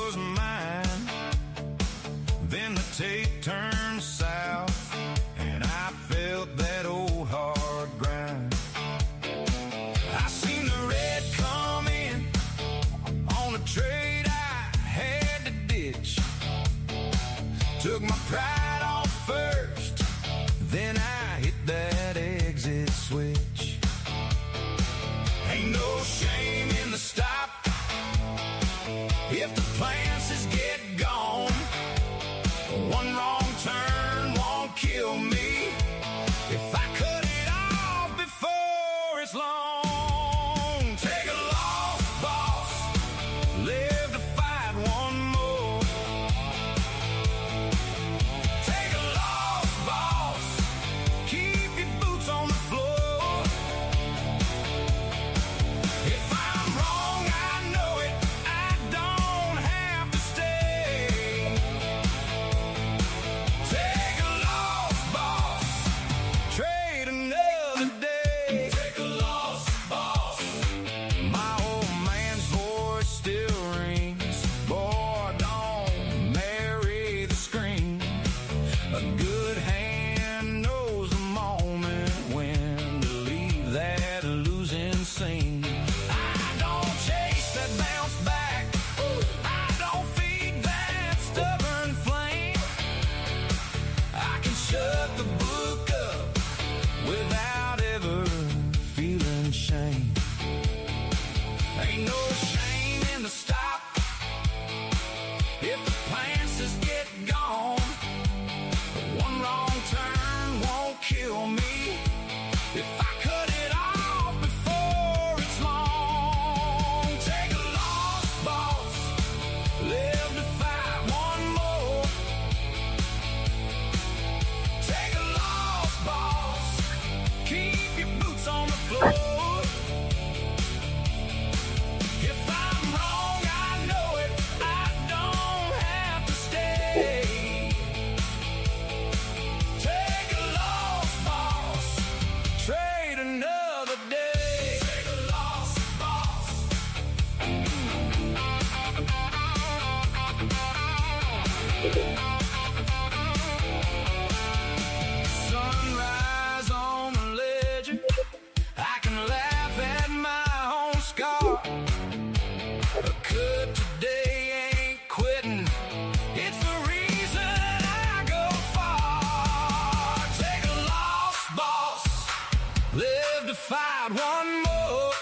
was mine. Then the tape turned south, and I felt that old hard grind. I seen the red come in on a trade I had to ditch. Took my pride off first, then I hit that exit switch. Ain't no shame in the stop if the plans get gone. One wrong turn won't kill me if I cut it off before it's long. Take a loss, boss, live to fight one more. Take a loss, boss, keep your boots on the floor. If I'm wrong, I know it, I don't have to stay. Take a loss, boss, trade another day. Take a loss, boss. My old man's voice still rings. Boy, don't marry the screen. A good hand knows the moment when to leave that losing scene. I don't chase that bounce back. I don't feed that stubborn flame. I can shut the book up without ever feeling shame. Ain't no shame in the stop if the plans just get gone. One wrong turn won't kill me if I cut it off before it's long. Take a loss, boss, live to fight one more. Take a loss, boss, keep your boots on the floor. If I'm wrong, I know it, I don't have to stay. Take a loss, boss, trade another day. Take a loss, boss. Sunrise on the ledger, I can laugh at my own scar. A cut today ain't quitting, it's the reason I go far. Take a loss, boss, live to fight one more.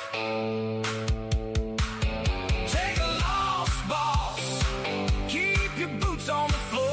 Take a loss, boss, keep your boots on the floor.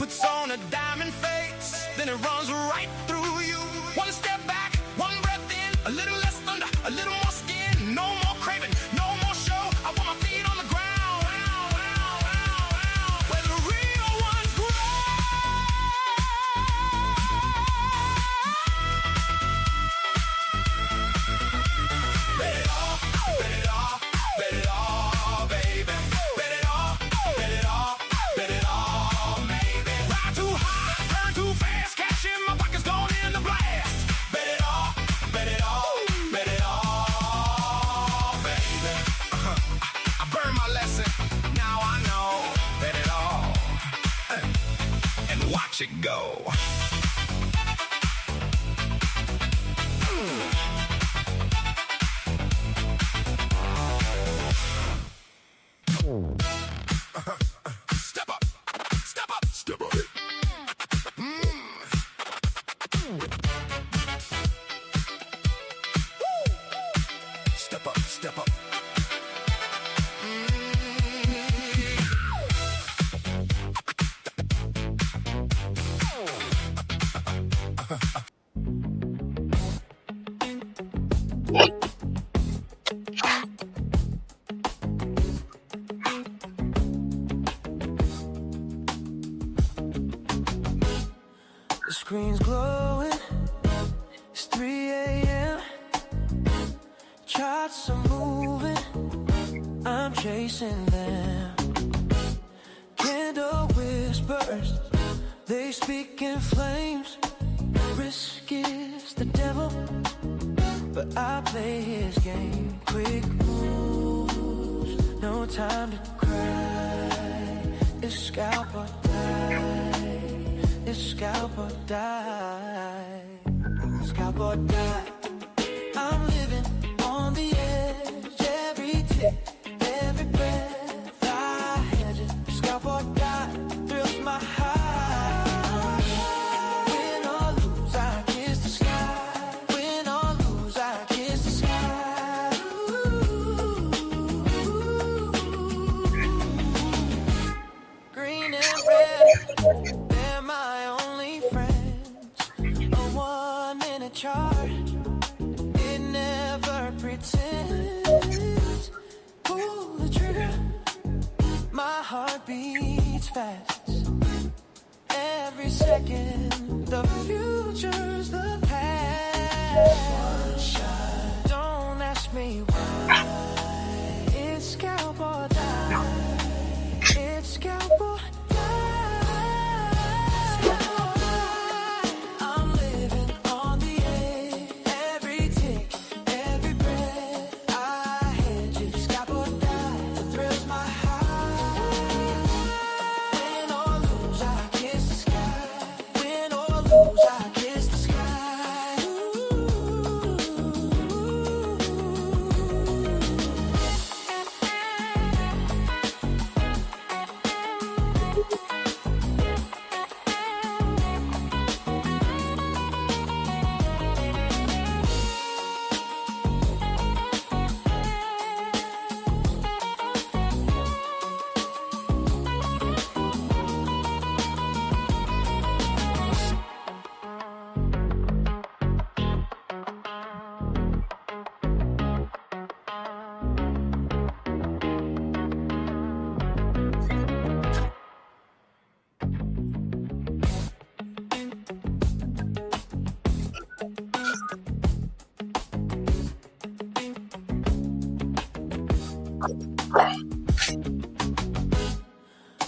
puts on a diamond face, then it runs right through you. One step back, one breath in, a little less thunder, a little more skin. No more craving, no more show. I want my feet on the ground, where the real ones grow. Bet it all, bet it all, bet it all, baby. Bet it all, bet it all, bet it all, maybe. Ride too high, turn too fast, cash in my pockets, going in the blast. Bet it all, bet it all, bet it all, baby. I burned my lesson, now I know. Bet it all, and watch it go. Step up, step up, step up. Step up, step up. The screen's glowing, it's 3 a.m. Charts are moving, I'm chasing them. Candle whispers, they speak in flames. Risk is the devil, but I play his game. Quick moves, no time to cry. It's scalp or die. It's scalp or die. Scalp or die. I'm living on the edge. Every tick, every breath I hedge it. Scalp or die. Thrills my heart. Win or lose, I kiss the sky. Win or lose, I kiss the sky. Green and red, they're my only friends. A 1 minute chart, it never pretends. Pull the trigger, my heart beats fast. Every second, the future's the past. One shot, don't ask me why. It's scalp or die. It's scalp or I'm living on the edge. Every tick, every breath I hedge it. Scalp or die, it thrills my heart. Win or lose, I kiss the sky. Win or lose, I kiss the sky.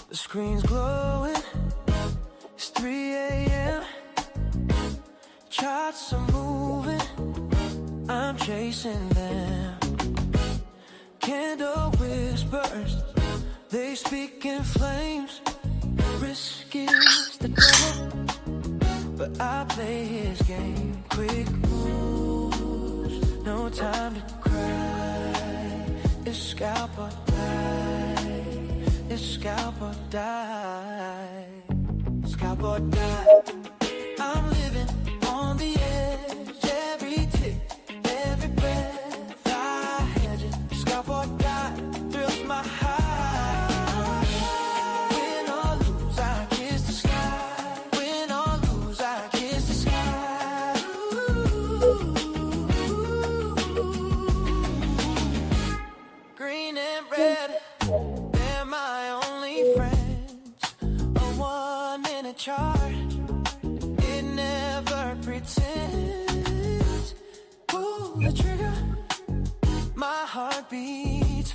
The screen's glowing, it's 3 a.m. Charts are moving, I'm chasing them. Candle whispers, they speak in flames. Risk is the devil, but I play his game. Quick moves, no time to cry. It's scalp or die. It's scalp or die. Scalp or die. I'm living on the edge. Every tick, every breath I hedge it. Scalp or die. Thrills my heart. Win or lose, I kiss the sky.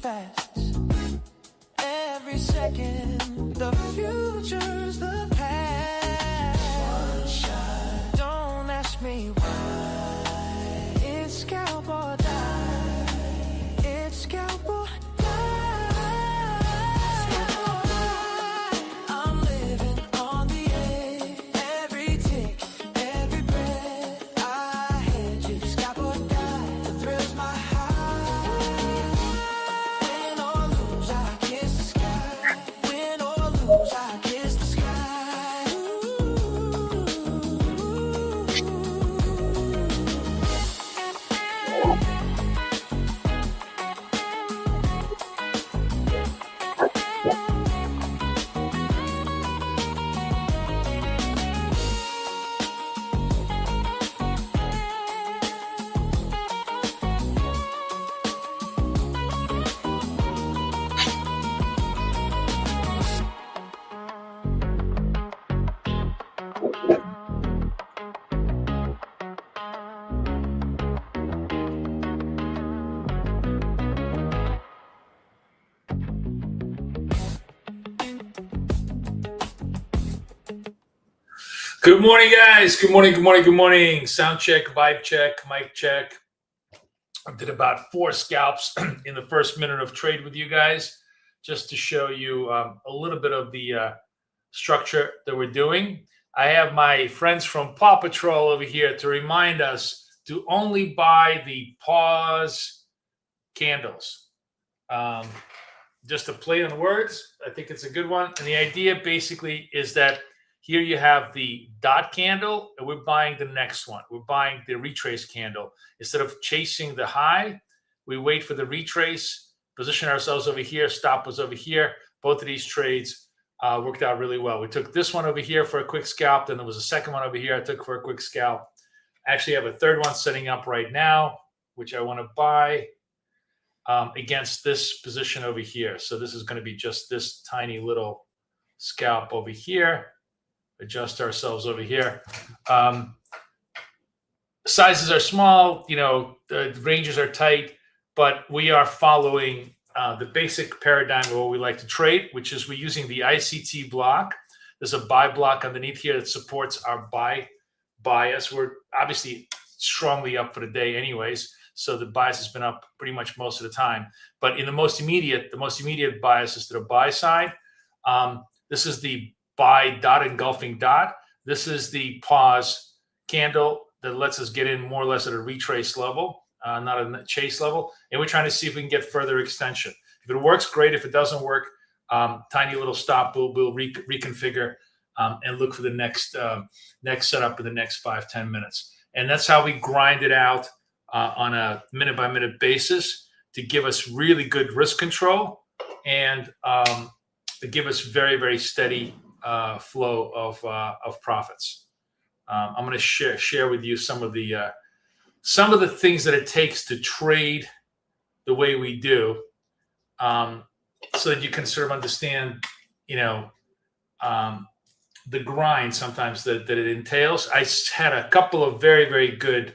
fast. Every second, the future's the past. One shot, don't ask me why. It's scalp or die. It's scalp or die. Scalp or die. I'm living on the edge. Every tick, every breath I hedge it. Scalp or die. The thrill's my high. Win or lose, I kiss the sky. Win or lose, I kiss the sky. Good morning, guys. Good morning, good morning, good morning. Sound check, vibe check, mic check. I did about 4 scalps in the first minute of trade with you guys, just to show you a little bit of the structure that we're doing. I have my friends from Paw Patrol over here to remind us to only buy the pause candles. Just a play on words. I think it's a good one. And the idea basically is that here you have the dot candle, and we're buying the next one. We're buying the retrace candle. Instead of chasing the high, we wait for the retrace, position ourselves over here, stop was over here. Both of these trades worked out really well. We took this one over here for a quick scalp. Then there was a second one over here I took for a quick scalp. I actually have a third one setting up right now, which I want to buy against this position over here. So this is going to be just this tiny little scalp over here. Adjust ourselves over here. Sizes are small, the ranges are tight, but we are following the basic paradigm of what we like to trade, which is we're using the ICT block. There's a buy block underneath here that supports our buy bias. We're obviously strongly up for the day anyways, so the bias has been up pretty much most of the time. But in the most immediate bias is to the buy side. This is the buy dot engulfing dot. This is the pause candle that lets us get in more or less at a retrace level, not a chase level. And we're trying to see if we can get further extension. If it works, great. If it doesn't work, tiny little stop, we'll reconfigure and look for the next setup in the next 5-10 minutes. And that's how we grind it out on a minute by minute basis to give us really good risk control and to give us very, very steady flow of profits. I'm going to share with you some of the things that it takes to trade the way we do, so that you can sort of understand, the grind sometimes that it entails. I had a couple of very, very good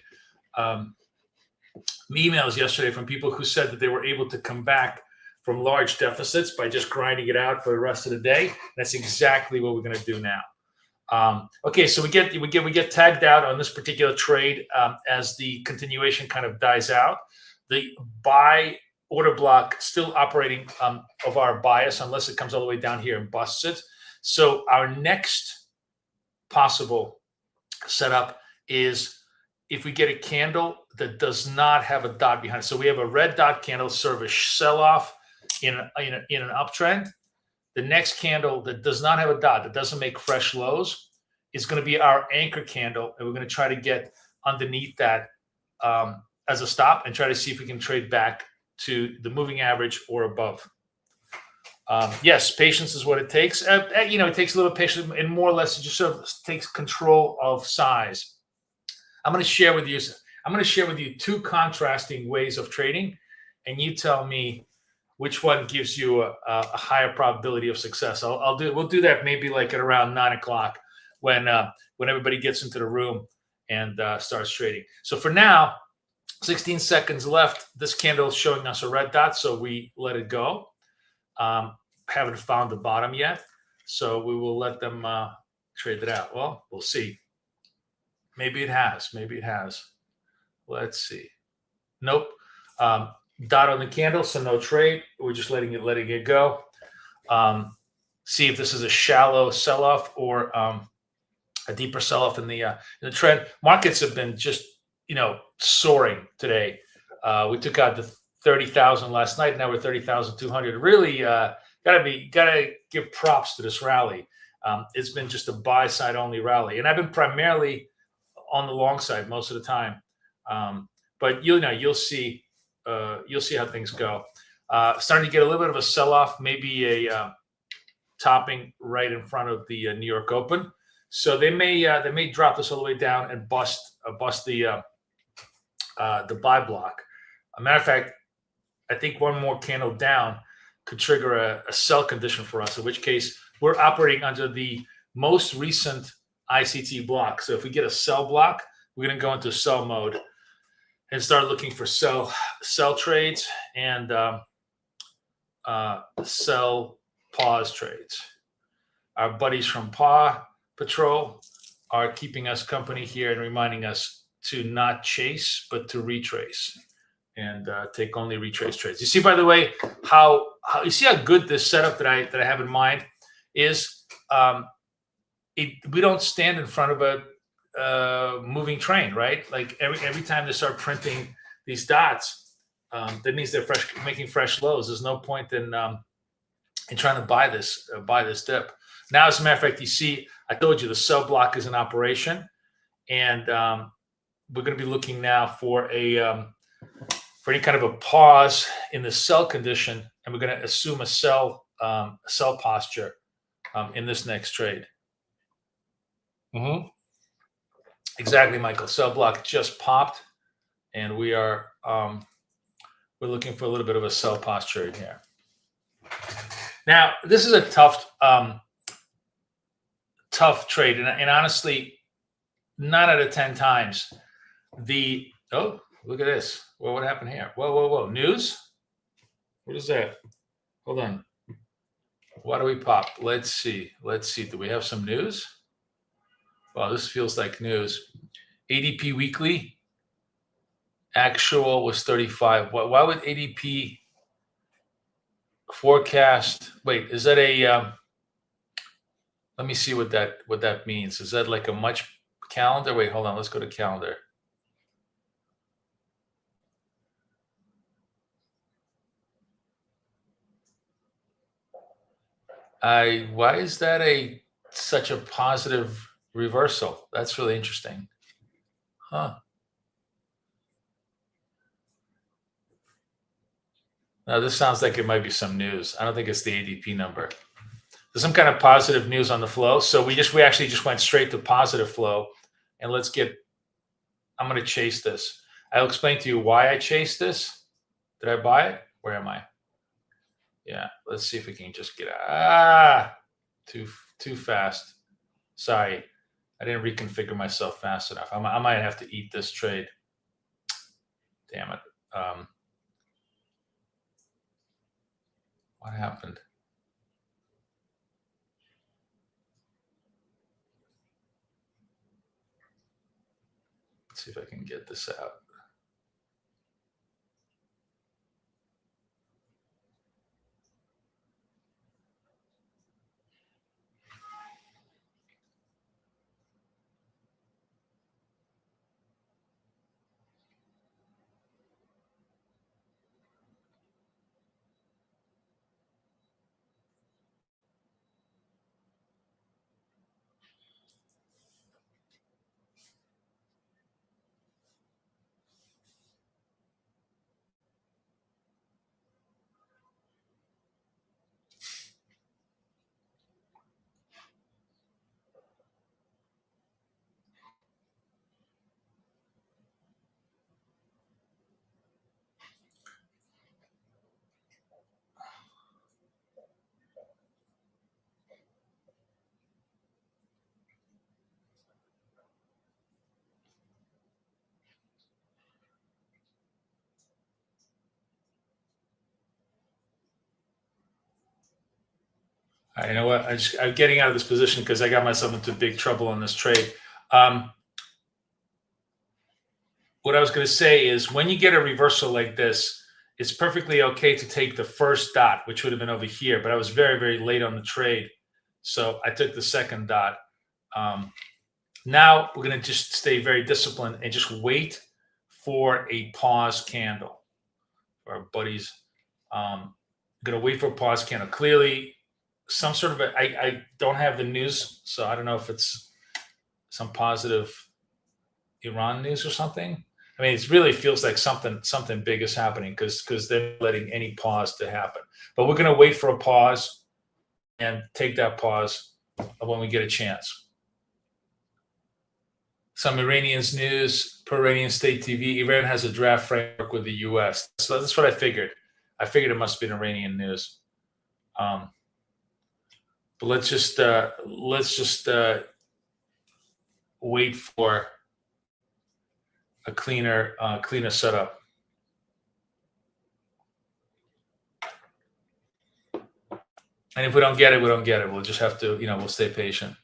emails yesterday from people who said that they were able to come back from large deficits by just grinding it out for the rest of the day. That's exactly what we're going to do now. Okay, so we get tagged out on this particular trade as the continuation kind of dies out. The buy order block still operating of our bias unless it comes all the way down here and busts it. So our next possible setup is if we get a candle that does not have a dot behind it. So we have a red dot candle serve a sell-off in an uptrend. The next candle that does not have a dot, that doesn't make fresh lows, is going to be our anchor candle, and we're going to try to get underneath that as a stop and try to see if we can trade back to the moving average or above. Yes, patience is what it takes. It takes a little patience, and more or less it just sort of takes control of size. I'm going to share with you 2 contrasting ways of trading, and you tell me which one gives you a higher probability of success. We'll do that maybe like at around 9 o'clock when everybody gets into the room and starts trading. So for now, 16 seconds left. This candle is showing us a red dot, so we let it go. Haven't found the bottom yet, so we will let them trade it out. Well, we'll see. Maybe it has. Maybe it has. Let's see. Nope. Dot on the candle, so no trade. We're just letting it go. See if this is a shallow sell-off or a deeper sell-off in the trend. Markets have been just soaring today. We took out the 30,000 last night. Now we're 30,200. Really gotta give props to this rally. It's been just a buy side only rally, and I've been primarily on the long side most of the time. But you'll see how things go. Starting to get a little bit of a sell-off, maybe a topping right in front of the New York Open. So they may drop this all the way down and bust the buy block. A matter of fact, I think one more candle down could trigger a sell condition for us, in which case we're operating under the most recent ICT block. So if we get a sell block, we're going to go into sell mode and start looking for sell trades and sell pause trades. Our buddies from Paw Patrol are keeping us company here and reminding us to not chase, but to retrace and take only retrace trades. You see, by the way, how you see how good this setup that I have in mind is. We don't stand in front of a moving train, right? Like every time they start printing these dots, that means they're making fresh lows. There's no point in trying to buy this dip. Now, as a matter of fact, you see, I told you the sell block is in operation, and we're going to be looking now for any kind of a pause in the sell condition, and we're going to assume a sell posture in this next trade. Exactly, Michael. Sell block just popped, and we're looking for a little bit of a sell posture in here. Now, this is a tough trade, and honestly, 9 out of 10 times look at this. Well, what happened here? Whoa. News? What is that? Hold on. Why do we pop? Let's see. Do we have some news? Wow, this feels like news. ADP weekly actual was 35. Why would ADP forecast? Wait, is that a? Let me see what that means. Is that like a much calendar? Wait, hold on. Let's go to calendar. Why is that such a positive reversal? That's really interesting. Huh. Now this sounds like it might be some news. I don't think it's the ADP number. There's some kind of positive news on the flow. So we actually just went straight to positive flow. And I'm going to chase this. I'll explain to you why I chased this. Did I buy it? Where am I? Yeah, let's see if we can just get too fast. Sorry, I didn't reconfigure myself fast enough. I might have to eat this trade. Damn it. What happened? Let's see if I can get this out. All right, you know what? I'm getting out of this position because I got myself into big trouble on this trade. What I was going to say is when you get a reversal like this, it's perfectly okay to take the first dot, which would have been over here, but I was very, very late on the trade. So I took the second dot. Now we're going to just stay very disciplined and just wait for a pause candle. Our buddies, going to wait for a pause candle. Clearly, some sort of I don't have the news, so I don't know if it's some positive Iran news or something. I mean, it really feels like something big is happening because they're letting any pause to happen. But we're going to wait for a pause and take that pause when we get a chance. Some Iranians news per Iranian State TV. Iran has a draft framework with the U.S. So that's what I figured. I figured it must be an Iranian news. But let's just wait for a cleaner setup. And if we don't get it, we don't get it. We'll just have to, we'll stay patient.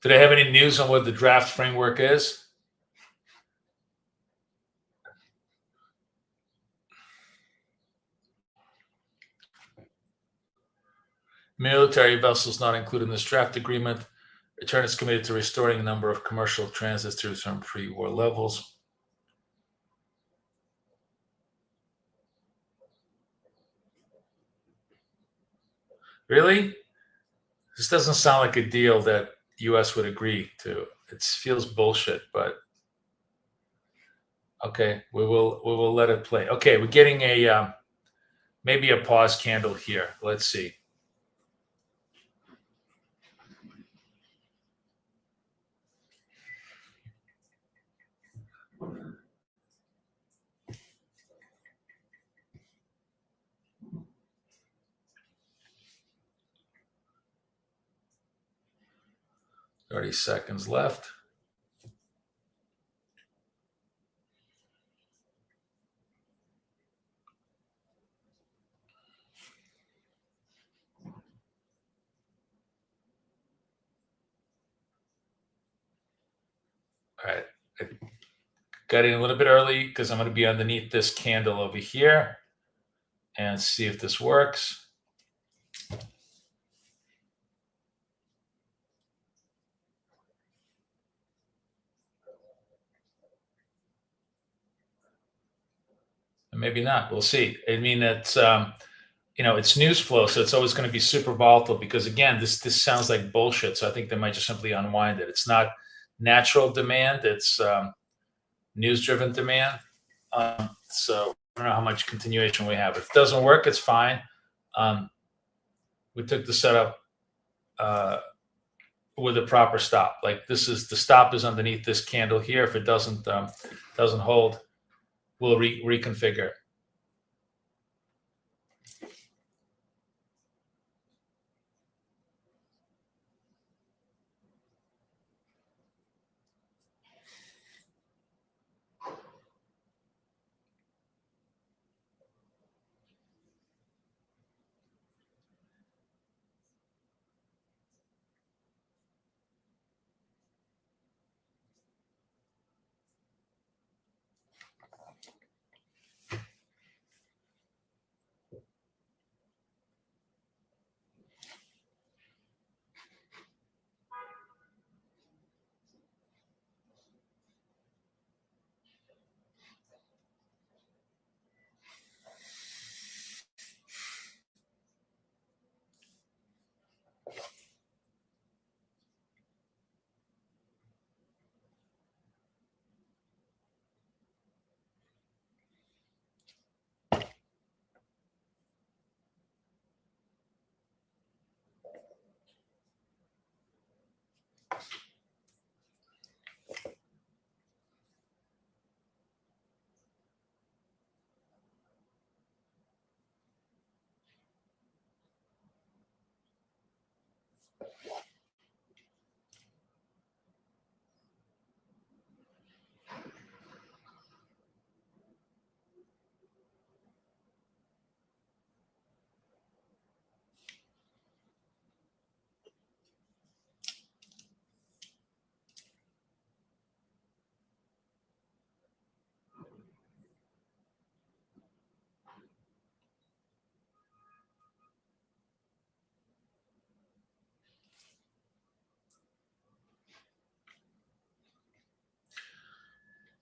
Do they have any news on what the draft framework is? Military vessels not included in this draft agreement. Return is committed to restoring a number of commercial transits to return pre-war levels. Really? This doesn't sound like a deal that U.S. would agree to. It feels bullshit, but okay, we will let it play. Okay, we're getting a maybe a pause candle here. Let's see. Thirty seconds left. All right, I got in a little bit early because I'm going to be underneath this candle over here and see if this works. Maybe not. We'll see. I mean, it's it's news flow, so it's always going to be super volatile because again, this sounds like bullshit. So I think they might just simply unwind it. It's not natural demand; it's news-driven demand. So I don't know how much continuation we have. If it doesn't work, it's fine. We took the setup with a proper stop. Like this is the stop is underneath this candle here. If it doesn't hold, we'll reconfigure.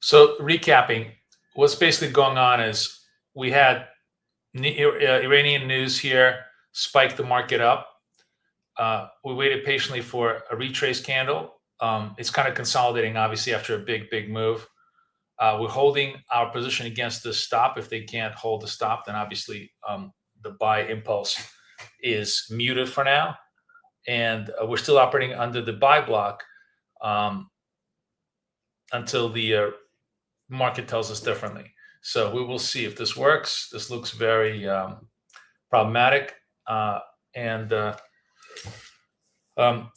So recapping, what's basically going on is we had Iranian news here spike the market up. We waited patiently for a retrace candle. It's kind of consolidating, obviously, after a big move. We're holding our position against the stop. If they can't hold the stop, then obviously the buy impulse is muted for now. And we're still operating under the buy block until the market tells us differently. So we will see if this works. This looks very problematic, and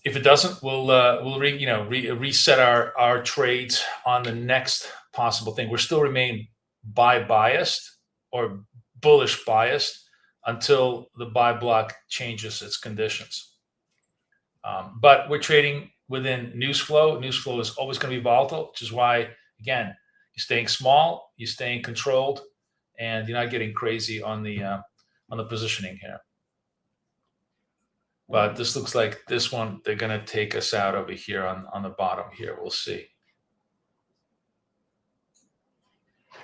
if it doesn't, we'll reset our trades on the next possible thing. We're still remain buy biased or bullish biased until the buy block changes its conditions. But we're trading within news flow. News flow is always going to be volatile, which is why, again, you're staying small, you're staying controlled, and you're not getting crazy on the positioning here. But this looks like this one, they're going to take us out over here on the bottom here. We'll see.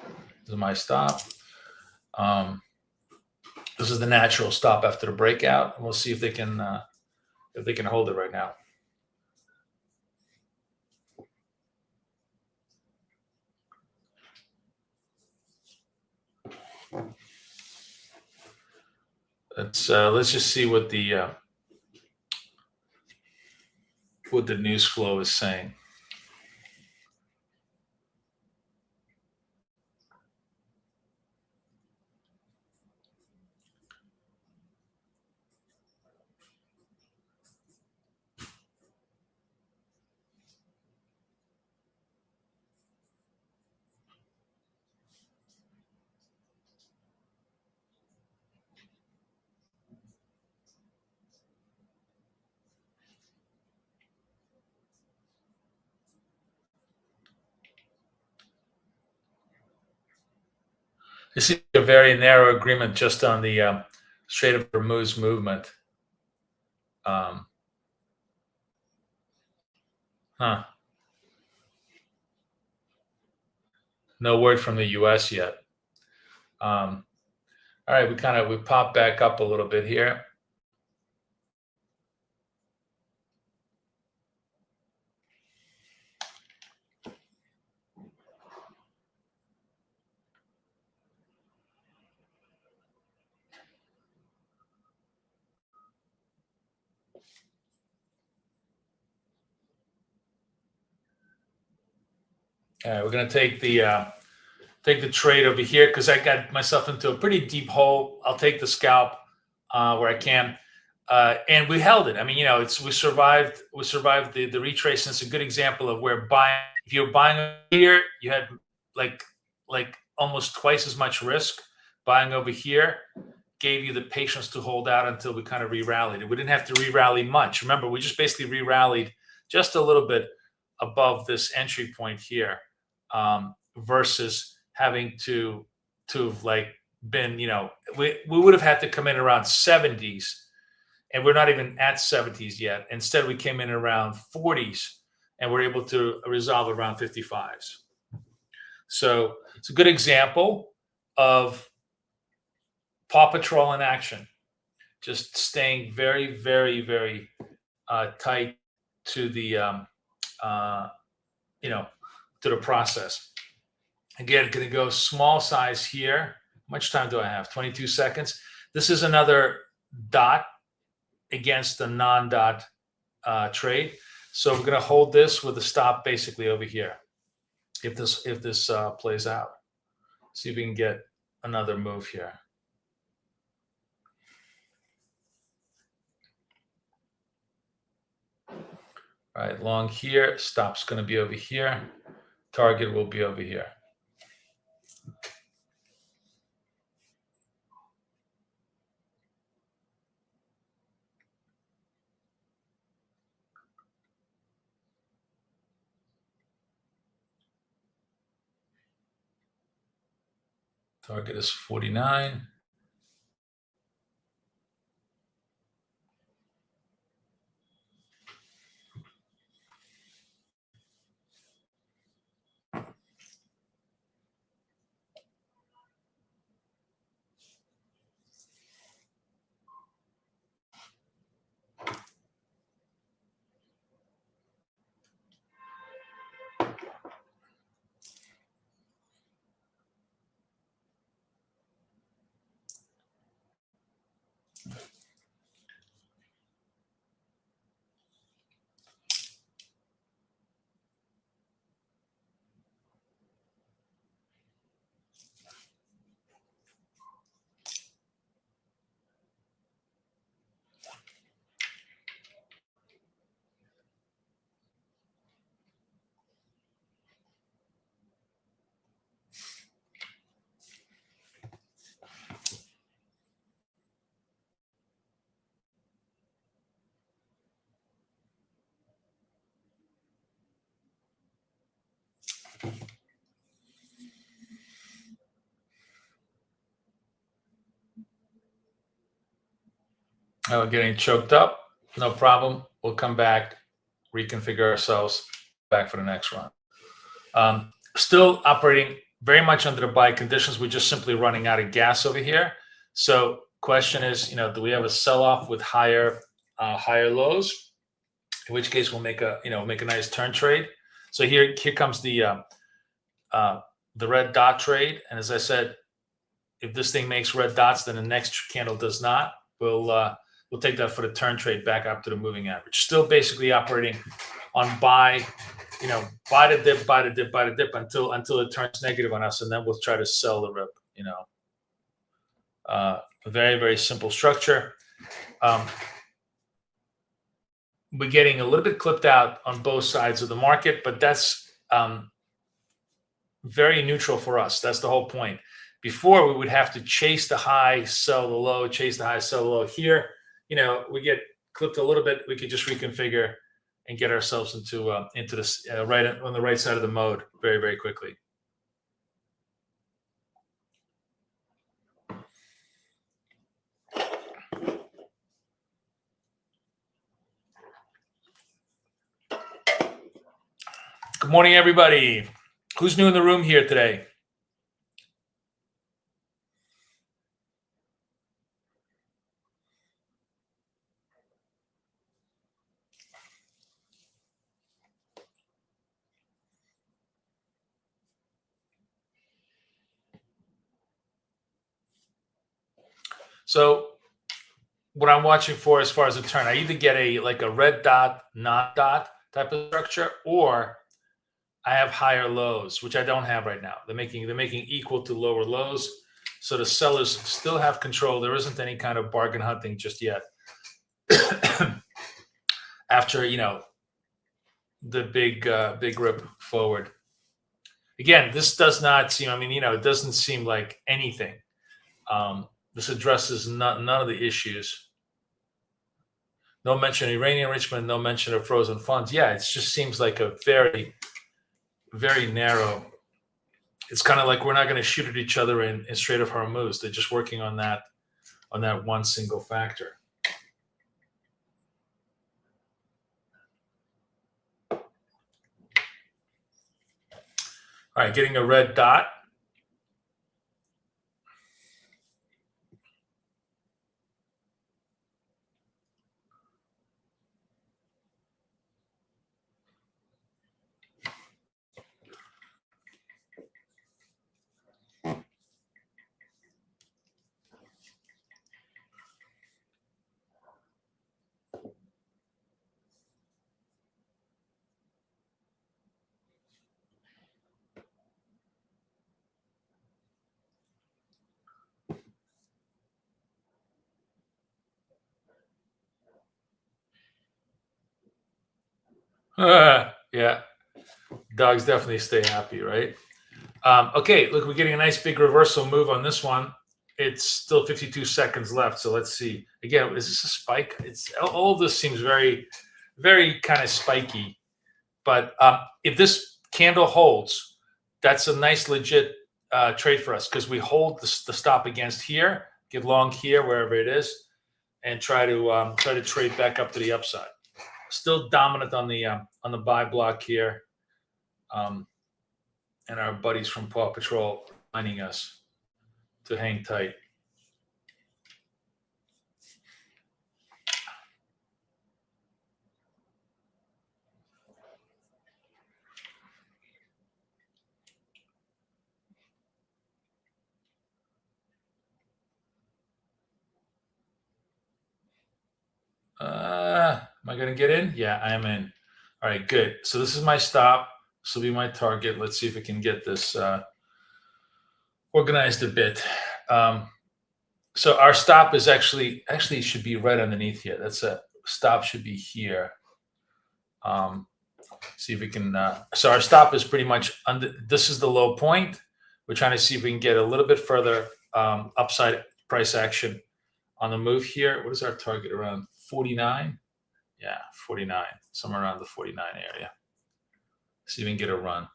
This is my stop. This is the natural stop after the breakout. We'll see if they can hold it right now. Let's just see what the news flow is saying. You see a very narrow agreement just on the Strait of Hormuz movement. No word from the U.S. yet. All right, we popped back up a little bit here. All right, we're going to take the trade over here because I got myself into a pretty deep hole. I'll take the scalp where I can, and we held it. I mean, we survived the retrace. And it's a good example of where buying. If you're buying here, you had like almost twice as much risk. Buying over here gave you the patience to hold out until we kind of re-rallied. We didn't have to re-rally much. Remember, we just basically re-rallied just a little bit above this entry point here, versus having to have been, we would have had to come in around 70s, and we're not even at 70s yet. Instead, we came in around 40s, and we're able to resolve around 55s. So it's a good example of Paw Patrol in action, just staying very, very, very tight to the to the process. Again, going to go small size here. How much time do I have? 22 seconds. This is another dot against the non-dot trade. So we're going to hold this with a stop basically over here. If this plays out, see if we can get another move here. All right, long here. Stop's going to be over here. Target will be over here. Target is 49. Oh, we're getting choked up. No problem. We'll come back, reconfigure ourselves, back for the next run. Still operating very much under the buy conditions. We're just simply running out of gas over here. So question is, do we have a sell-off with higher lows? In which case we'll make a nice turn trade. So here comes the red dot trade. And as I said, if this thing makes red dots, then the next candle does not. We'll take that for the turn trade back up to the moving average. Still basically operating on buy, buy the dip, buy the dip, buy the dip until it turns negative on us, and then we'll try to sell the rip. A very, very simple structure. We're getting a little bit clipped out on both sides of the market, but that's very neutral for us. That's the whole point. Before, we would have to chase the high, sell the low, chase the high, sell the low. Here, we get clipped a little bit. We could just reconfigure and get ourselves into this right on the right side of the mode very, very quickly. Good morning, everybody. Who's new in the room here today? So what I'm watching for as far as a turn, I either get a red dot, not dot type of structure, or I have higher lows, which I don't have right now. They're making equal to lower lows. So the sellers still have control. There isn't any kind of bargain hunting just yet. After, the big rip forward. Again, this does not seem, it doesn't seem like anything. This addresses none of the issues. No mention of uranium enrichment, no mention of frozen funds. Yeah, it just seems like a very, very narrow. It's kind of like we're not going to shoot at each other in Strait of Hormuz. They're just working on that one single factor. All right, getting a red dot. Yeah, dogs definitely stay happy, right? Okay, look, we're getting a nice big reversal move on this one. It's still 52 seconds left, so let's see. Again, is this a spike? It's all of this seems very, very kind of spiky. But if this candle holds, that's a nice legit trade for us because we hold the stop against here, get long here wherever it is, and try to trade back up to the upside. Still dominant on the buy block here, and our buddies from Paw Patrol reminding us to hang tight. Am I going to get in? Yeah, I am in. All right, good. So this is my stop. This will be my target. Let's see if we can get this organized a bit. So our stop is actually should be right underneath here. That's a stop should be here. See if we can. So our stop is pretty much under. This is the low point. We're trying to see if we can get a little bit further upside price action on the move here. What is our target? Around 49? Yeah, 49. Somewhere around the 49 area. See if we can get a run.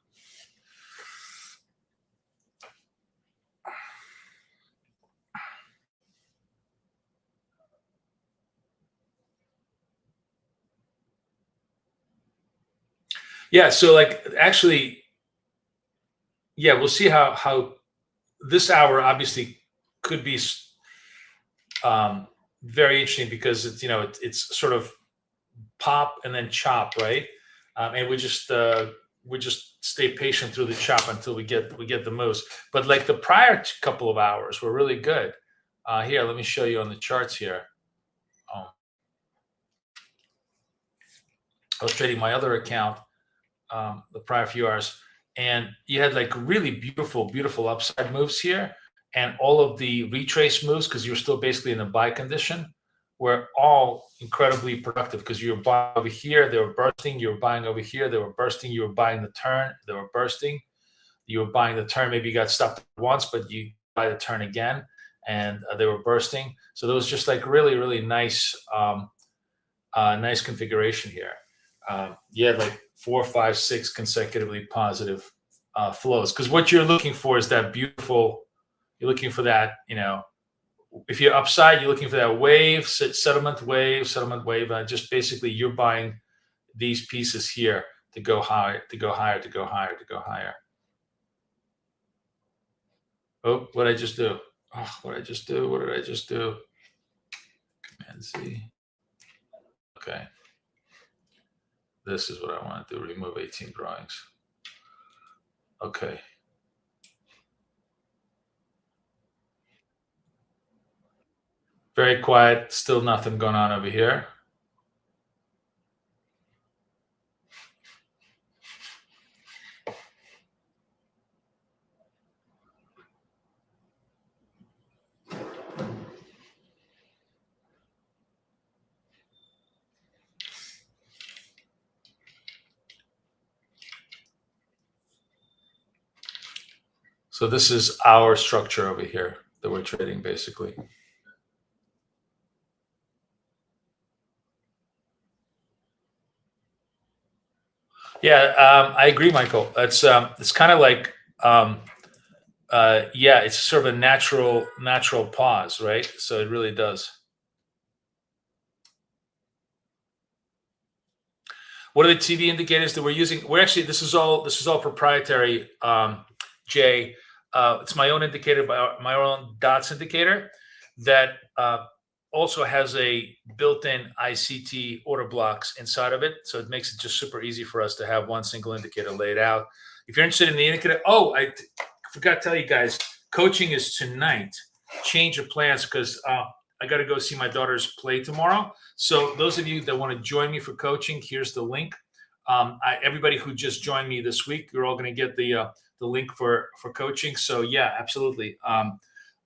Yeah. So like actually, yeah, we'll see how this hour obviously could be very interesting because it's it's sort of pop and then chop, right? And we just stay patient through the chop until we get the moves. But like the prior couple of hours were really good. Here, let me show you on the charts here. I was trading my other account the prior few hours, and you had like really beautiful upside moves here, and all of the retrace moves because you're still basically in a buy condition were all incredibly productive because you were buying over here, they were bursting, you were buying over here, they were bursting, you were buying the turn, they were bursting, you were buying the turn, maybe you got stopped once, but you buy the turn again, and they were bursting. So there was just like really nice nice configuration here. You had like 4, 5, 6 consecutively positive flows because what you're looking for is that beautiful, you're looking for that, if you're upside, you're looking for that wave, settlement wave, just basically you're buying these pieces here to go higher, to go higher, to go higher, to go higher. Oh, what did I just do? Oh, what did I just do? What did I just do? Command Z. Okay. This is what I want to do, remove 18 drawings. Okay. Very quiet, still nothing going on over here. So this is our structure over here that we're trading basically. Yeah, I agree, Michael. It's kind of like yeah, it's sort of a natural pause, right? So it really does. What are the TV indicators that we're using? We're actually this is all proprietary, Jay. It's my own indicator, my own dots indicator that also has a built-in ICT order blocks inside of it. So it makes it just super easy for us to have one single indicator laid out. If you're interested in the indicator, I forgot to tell you guys, coaching is tonight. Change of plans because I got to go see my daughter's play tomorrow. So those of you that want to join me for coaching, here's the link. Everybody who just joined me this week, you're all going to get the link for coaching. So yeah, absolutely.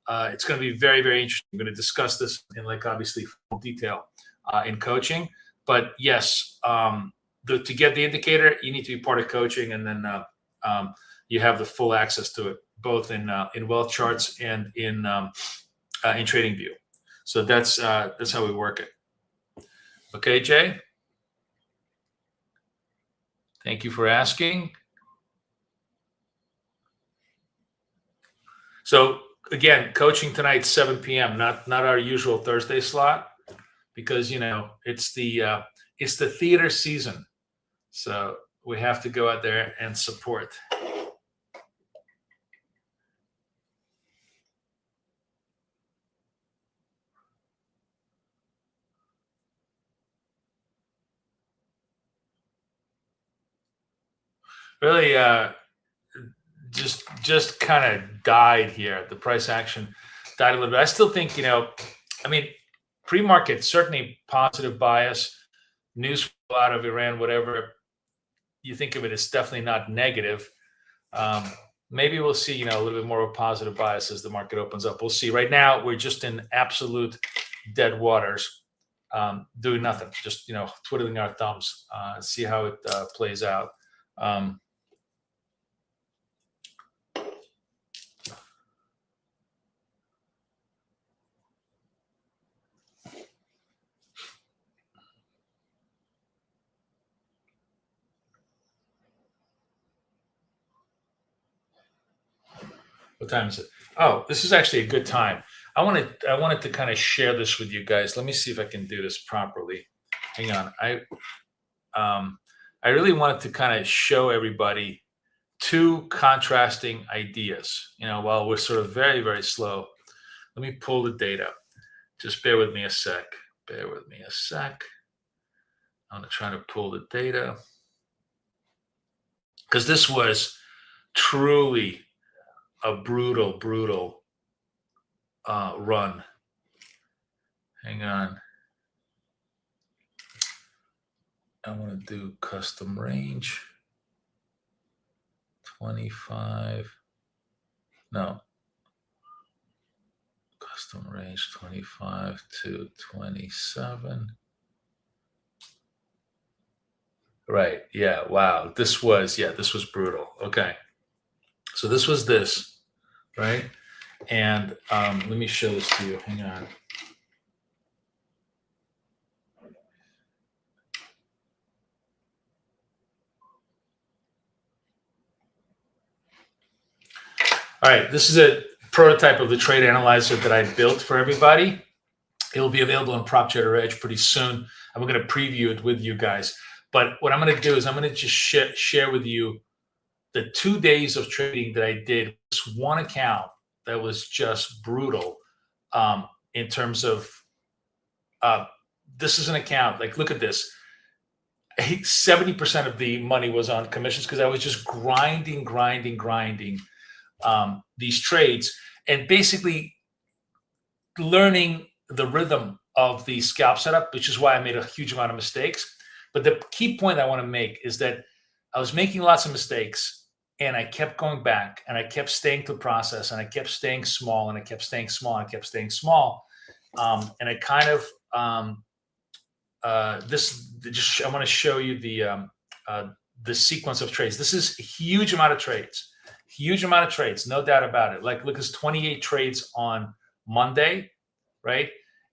It's going to be very interesting. I'm going to discuss this in like obviously full detail in coaching. But yes, to get the indicator, you need to be part of coaching, and then you have the full access to it, both in wealth charts and in Tradingview. So that's how we work it. Okay, Jay. Thank you for asking. So again, coaching tonight, 7 p.m. Not our usual Thursday slot, because it's the theater season, so we have to go out there and support. Really, just kind of died here. The price action died a little bit. I still think, pre-market certainly positive bias, news flow out of Iran, whatever you think of it, is definitely not negative. Maybe we'll see, a little bit more of a positive bias as the market opens up. We'll see. Right now, we're just in absolute dead waters, doing nothing, just twiddling our thumbs, see how it plays out. What time is it? Oh, this is actually a good time. I wanted to kind of share this with you guys. Let me see if I can do this properly. Hang on. I I really wanted to kind of show everybody two contrasting ideas, while we're sort of very, very slow. Let me pull the data. Just bear with me a sec. Bear with me a sec. I'm going to try to pull the data, because this was truly a brutal, brutal run. Hang on. I want to do custom range. 25. No. Custom range 25 to 27. Right. Yeah. Wow. This was brutal. Okay. So this was this, right? And let me show this to you. Hang on. All right. This is a prototype of the trade analyzer that I built for everybody. It'll be available on PropTrader Edge pretty soon. I'm going to preview it with you guys. But what I'm going to do is I'm going to just share with you the 2 days of trading that I did. This one account that was just brutal in terms of this is an account, like, look at this. 70% of the money was on commissions because I was just grinding these trades and basically learning the rhythm of the scalp setup, which is why I made a huge amount of mistakes. But the key point I want to make is that I was making lots of mistakes and I kept going back and I kept staying to process and I kept staying small and I kept staying small and I kept staying small. And I kind of, I want to show you the sequence of trades. This is a huge amount of trades, no doubt about it. Like, look, it's 28 trades on Monday, right?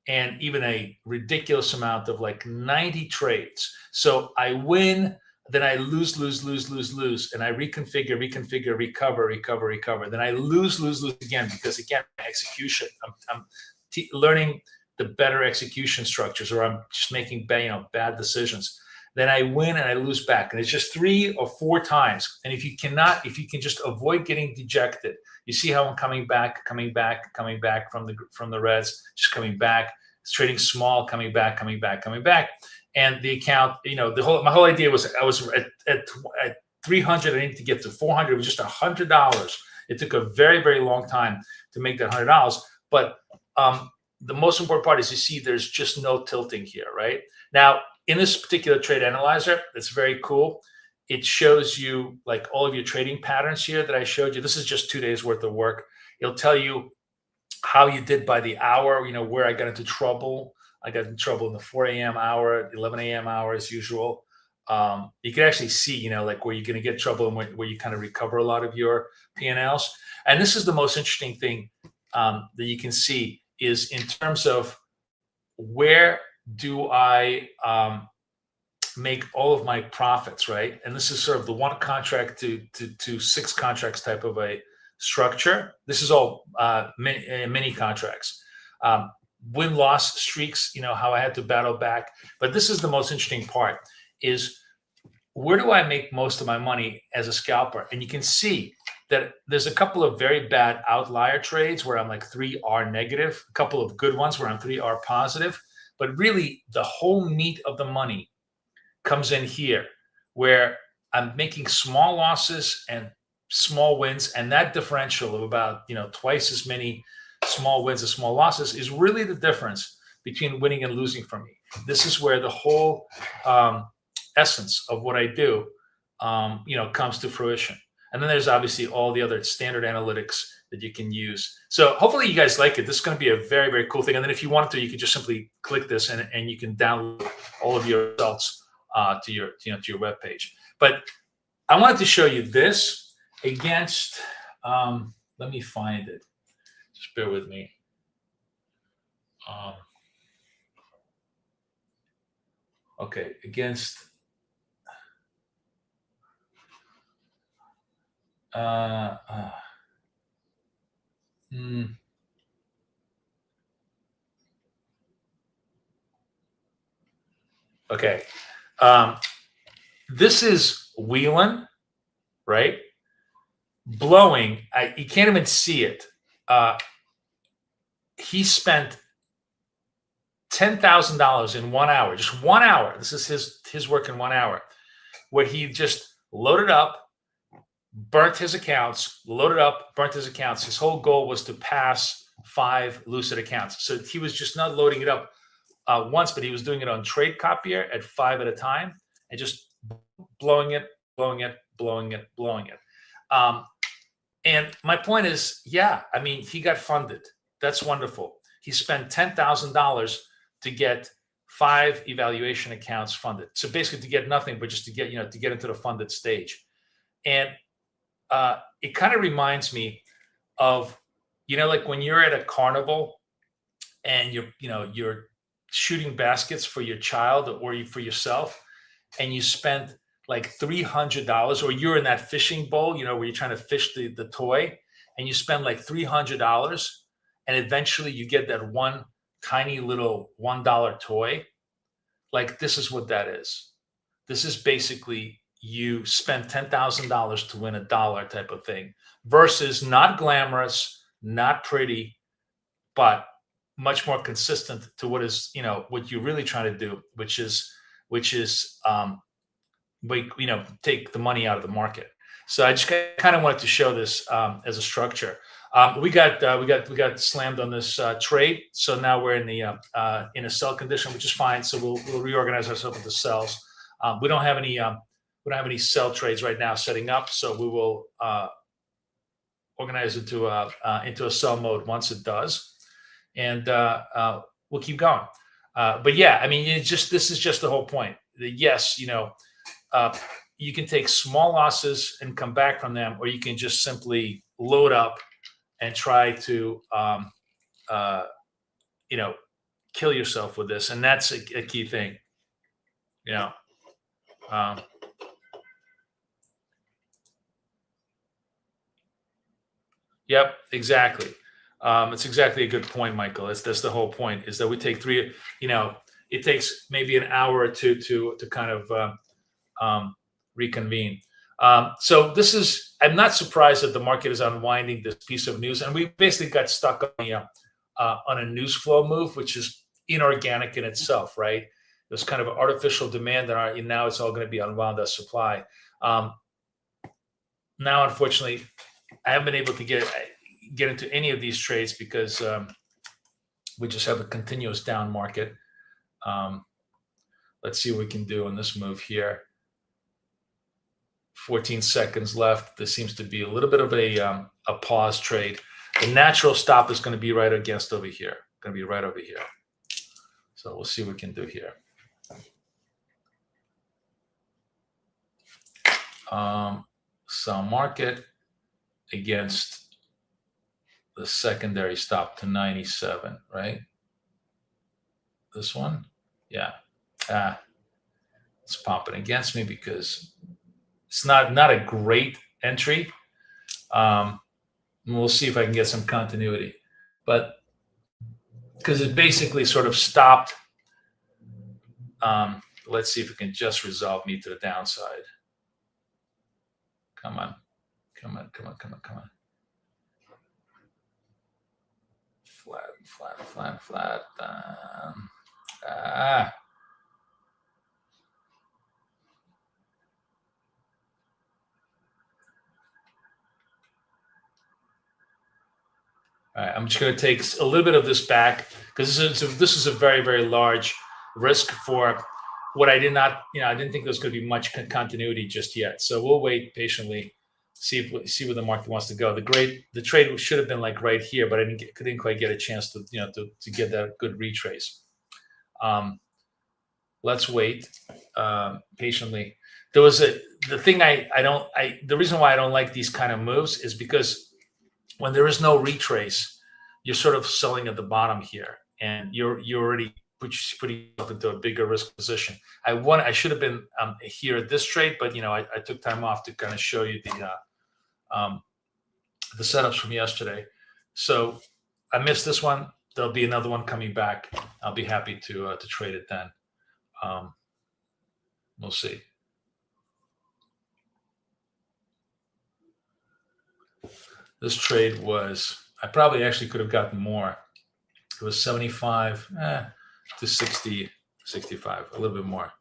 And even a ridiculous amount of like 90 trades. So I win, then I lose, and I reconfigure, recover. Then I lose again, because again, execution. I'm learning the better execution structures, or I'm just making bad decisions. Then I win and I lose back, and it's just 3 or 4 times. And if you can just avoid getting dejected, you see how I'm coming back from the reds, just coming back. It's trading small, coming back. And the account, my whole idea was I was at 300. I needed to get to 400. It was just $100. It took a very, very long time to make that $100. But the most important part is you see there's just no tilting here, right? Now, in this particular trade analyzer, it's very cool. It shows you like all of your trading patterns here that I showed you. This is just 2 days worth of work. It'll tell you how you did by the hour, where I got into trouble. I got in trouble in the 4 a.m. hour, 11 a.m. hour as usual. You can actually see, like where you're going to get trouble and where you kind of recover a lot of your P&Ls. And this is the most interesting thing that you can see is in terms of where do I make all of my profits, right? And this is sort of the 1 contract to 6 contracts type of a structure. This is all mini contracts. Win-loss streaks, how I had to battle back. But this is the most interesting part, is where do I make most of my money as a scalper? And you can see that there's a couple of very bad outlier trades where I'm like 3R negative, a couple of good ones where I'm 3R positive. But really, the whole meat of the money comes in here, where I'm making small losses and small wins, and that differential of about twice as many small wins as small losses is really the difference between winning and losing for me. This is where the whole essence of what I do, comes to fruition. And then there's obviously all the other standard analytics that you can use. So hopefully you guys like it. This is going to be a very, very cool thing. And then if you wanted to, you could just simply click this and you can download all of your results to your web page. But I wanted to show you this against, let me find it. Just bear with me. Okay, against okay. this is wheeling, right? Blowing. You can't even see it. He spent $10,000 in 1 hour, just 1 hour. This is his work in 1 hour, where he just loaded up, burnt his accounts, loaded up, burnt his accounts. His whole goal was to pass 5 lucid accounts. So he was just not loading it up once, but he was doing it on trade copier at 5 at a time and just blowing it, blowing it, blowing it, blowing it. And my point is, yeah, I mean, he got funded. That's wonderful. He spent $10,000 to get 5 evaluation accounts funded. So basically to get nothing, but just to get, to get into the funded stage. And it kind of reminds me of, like when you're at a carnival and you're shooting baskets for your child or for yourself, and you spent like $300, or you're in that fishing bowl, where you're trying to fish the toy, and you spend like $300, and eventually you get that one tiny little $1 toy. Like, this is what that is. This is basically you spend $10,000 to win $1 type of thing, versus not glamorous, not pretty, but much more consistent to what is, what you're really trying to do, which is take the money out of the market. So I just kind of wanted to show this as a structure. We got slammed on this trade, so now we're in a sell condition, which is fine. So we'll reorganize ourselves into sells. We don't have any sell trades right now setting up, so we will organize into a sell mode once it does, and we'll keep going. But yeah, I mean, this is just the whole point. Yes, you can take small losses and come back from them, or you can just simply load up and try to, kill yourself with this. And that's a key thing, Yep, exactly. It's exactly a good point, Michael. That's the whole point, is that we take it takes maybe an hour or two to kind of reconvene. So I'm not surprised that the market is unwinding this piece of news, and we basically got stuck on a news flow move, which is inorganic in itself, right? There's kind of artificial demand, and now it's all going to be unwound as supply. Now, unfortunately, I haven't been able to get into any of these trades because we just have a continuous down market. Let's see what we can do on this move here. 14 seconds left. This seems to be a little bit of a pause trade. The natural stop is going to be right against over here. Going to be right over here. So we'll see what we can do here. Sell market against the secondary stop to 97, right? This one, yeah. It's popping against me because it's not a great entry. We'll see if I can get some continuity, but because it basically sort of stopped. Let's see if it can just resolve me to the downside. Come on. Flat. All right, I'm just going to take a little bit of this back because this is a very, very large risk for what I did not, I didn't think there was going to be much continuity just yet. So we'll wait patiently, see where the market wants to go. The trade should have been like right here, but I didn't quite get a chance to to get that good retrace. Let's wait patiently. There was the reason why I don't like these kind of moves is because when there is no retrace, you're sort of selling at the bottom here, and you're already putting yourself into a bigger risk position. I should have been here at this trade, but I took time off to kind of show you the setups from yesterday. So I missed this one. There'll be another one coming back. I'll be happy to trade it then. We'll see. This trade was, I probably actually could have gotten more. It was 75 to 60, 65, a little bit more.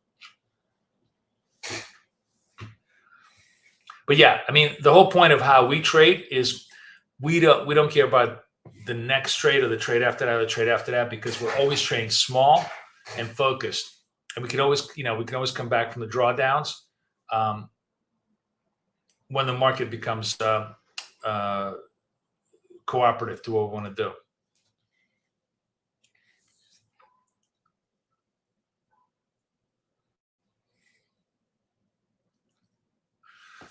But yeah, I mean, the whole point of how we trade is we don't care about the next trade or the trade after that or the trade after that, because we're always trading small and focused, and we can always, we can always come back from the drawdowns when the market becomes cooperative to what we want to do.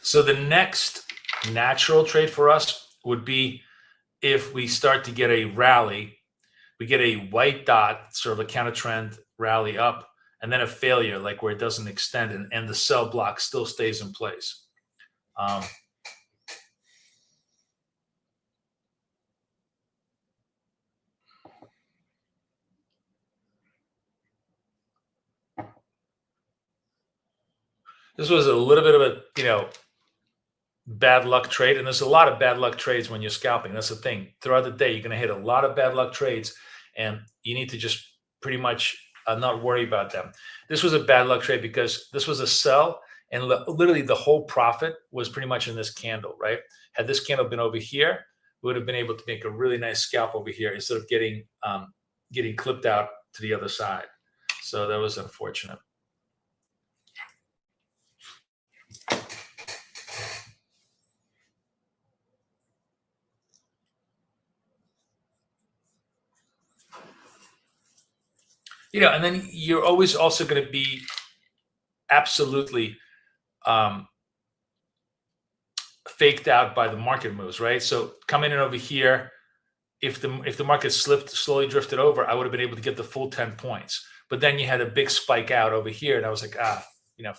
So the next natural trade for us would be if we start to get a rally, we get a white dot, sort of a counter trend rally up, and then a failure, like where it doesn't extend and the sell block still stays in place. This was a little bit of a, bad luck trade. And there's a lot of bad luck trades when you're scalping. That's the thing. Throughout the day, you're going to hit a lot of bad luck trades, and you need to just pretty much not worry about them. This was a bad luck trade because this was a sell, and literally the whole profit was pretty much in this candle, right? Had this candle been over here, we would have been able to make a really nice scalp over here instead of getting clipped out to the other side. So that was unfortunate. And then you're always also going to be absolutely faked out by the market moves, right? So coming in over here, if the market slowly drifted over, I would have been able to get the full 10 points. But then you had a big spike out over here, and I was like,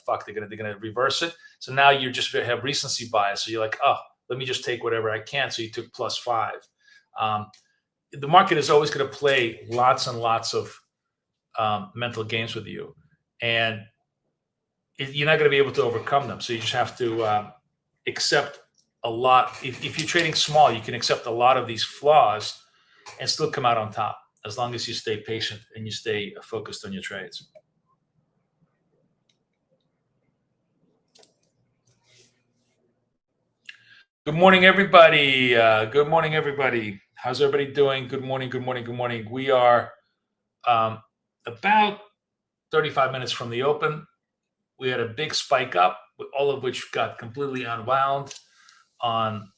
fuck, they're gonna reverse it. So now you just have recency bias. So you're like, oh, let me just take whatever I can. So you took +5. The market is always going to play lots and lots of mental games with you, and you're not going to be able to overcome them. So you just have to accept a lot. If you're trading small, you can accept a lot of these flaws and still come out on top, as long as you stay patient and you stay focused on your trades. Good morning, everybody. Good morning, everybody. How's everybody doing? Good morning, good morning, good morning. We are about 35 minutes from the open. We had a big spike up, all of which got completely unwound on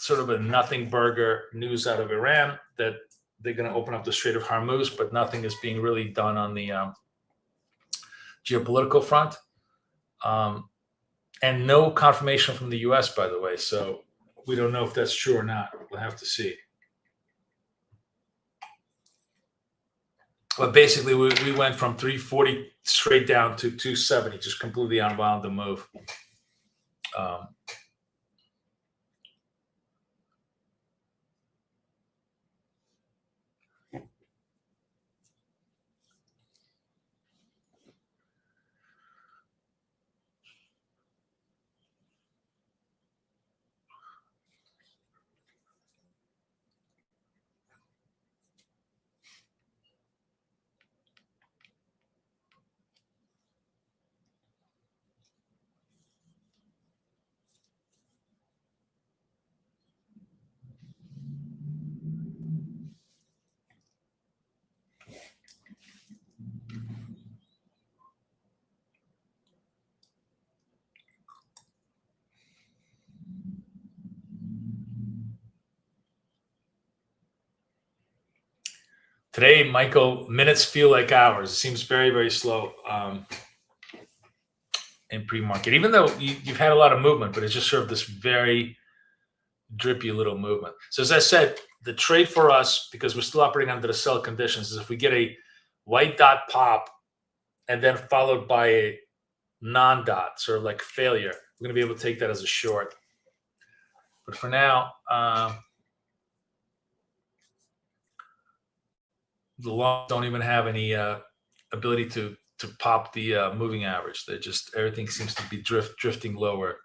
sort of a nothing burger news out of Iran that they're going to open up the Strait of Hormuz, but nothing is being really done on the geopolitical front. And no confirmation from the US, by the way. So we don't know if that's true or not. We'll have to see. But basically, we went from 340 straight down to 270, just completely unwound the move. Today, Michael, minutes feel like hours. It seems very, very slow in pre-market, even though you've had a lot of movement, but it's just sort of this very drippy little movement. So as I said, the trade for us, because we're still operating under the sell conditions, is if we get a white dot pop and then followed by a non-dot, sort of like failure, we're going to be able to take that as a short. But for now, the longs don't even have any ability to pop the moving average. They're just, everything seems to be drifting lower.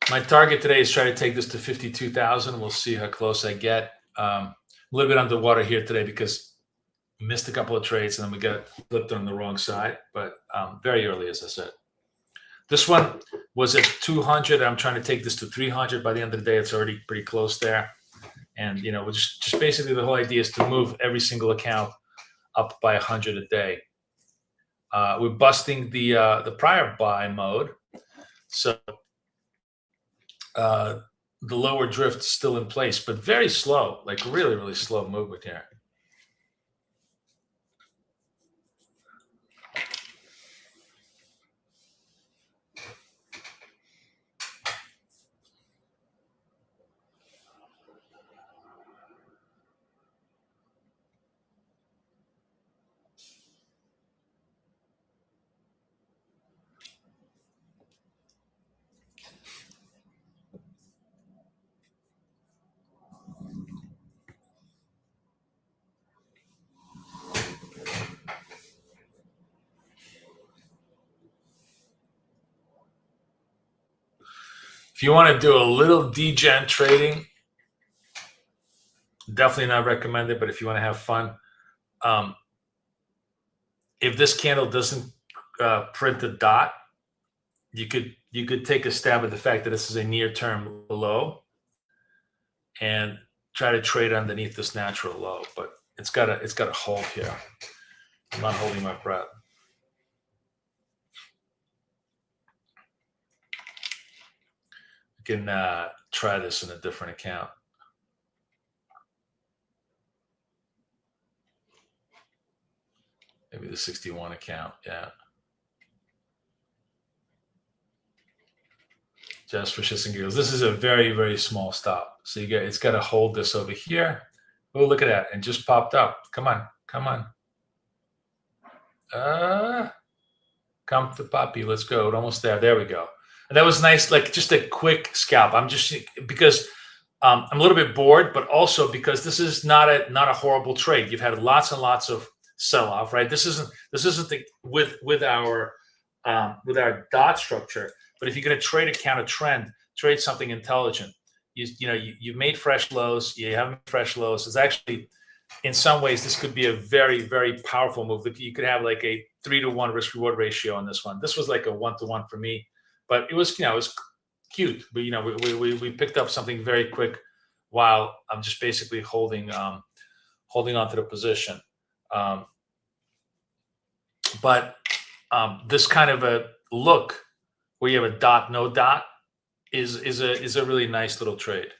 My target today is try to take this to 52,000. We'll see how close I get. A little bit underwater here today because we missed a couple of trades and then we got flipped on the wrong side, but very early, as I said. This one was at 200. I'm trying to take this to 300. By the end of the day, it's already pretty close there. And, you know, just basically the whole idea is to move every single account up by 100 a day. We're busting the prior buy mode. So the lower drift is still in place, but very slow, like really, really slow movement here. If you want to do a little degen trading, definitely not recommended. But if you want to have fun, if this candle doesn't print a dot, you could take a stab at the fact that this is a near-term low and try to trade underneath this natural low. But it's got to hold here. I'm not holding my breath. You can try this in a different account. Maybe the 61 account, yeah. Just for shits and giggles. This is a very, very small stop. So it's got to hold this over here. Oh, look at that. And just popped up. Come on. Come on. Come to Poppy. Let's go. We're almost there. There we go. And that was nice, like just a quick scalp. I'm just because I'm a little bit bored, but also because this is not a horrible trade. You've had lots and lots of sell-off, right? This isn't the with our dot structure. But if you're going to trade a counter trend, trade something intelligent. You made fresh lows. You haven't made fresh lows. It's actually, in some ways, this could be a very, very powerful move. You could have like a 3-to-1 risk-reward ratio on this one. This was like a 1-to-1 for me. But it was, it was cute. But we picked up something very quick while I'm just basically holding on to the position. But this kind of a look where you have a dot, no dot, is a really nice little trade.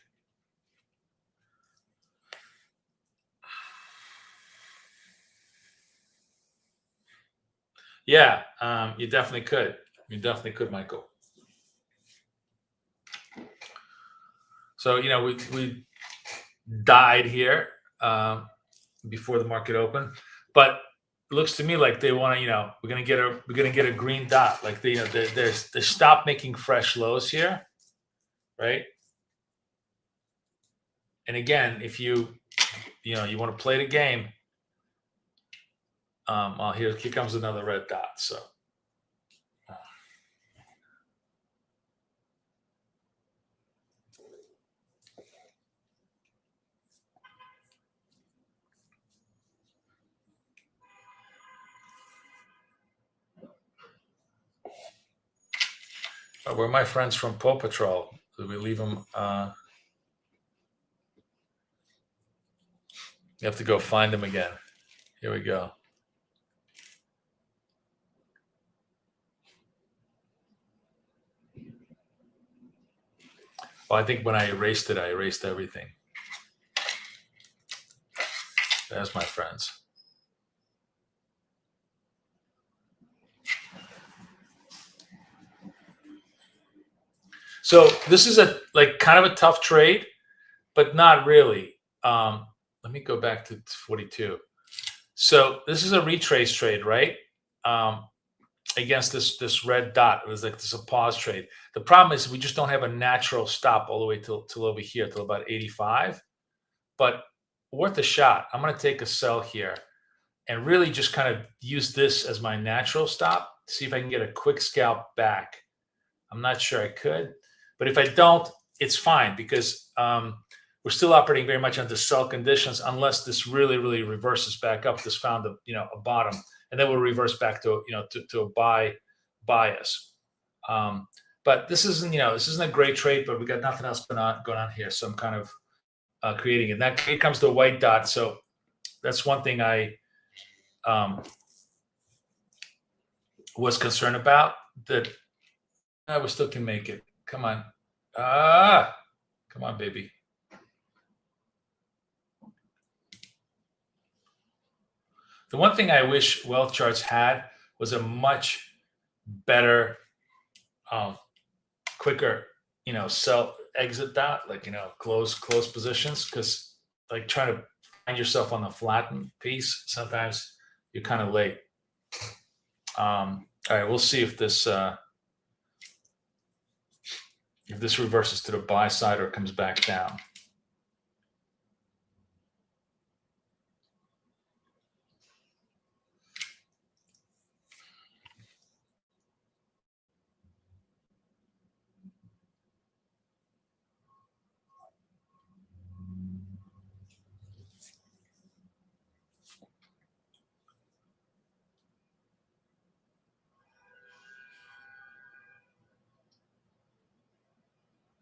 Yeah, you definitely could. You definitely could, Michael. So, we died here before the market opened, but it looks to me like they want to, we're gonna get a green dot. Like they stop making fresh lows here, right? And again, if you want to play the game, well, here comes another red dot. So. Where my friends from Paw Patrol? Did we leave them? You have to go find them again. Here we go. Well, I think when I erased it, I erased everything. There's my friends. So this is kind of a tough trade, but not really. Let me go back to 42. So this is a retrace trade, right? Against this red dot. It was like this a pause trade. The problem is we just don't have a natural stop all the way till over here, till about 85. But worth a shot. I'm going to take a sell here and really just kind of use this as my natural stop. See if I can get a quick scalp back. I'm not sure I could. But if I don't, it's fine, because we're still operating very much under sell conditions unless this really, really reverses back up. This found a, a bottom, and then we'll reverse back to, to a buy bias. But this isn't, this isn't a great trade, but we got nothing else going on here. So I'm kind of creating it. And here comes the white dot. So that's one thing I was concerned about, that we still can make it. Come on. Come on, baby. The one thing I wish wealth charts had was a much better, quicker, sell exit dot, like, close positions, because like trying to find yourself on the flattened piece, sometimes you're kind of late. All right, we'll see if this reverses to the buy side or comes back down.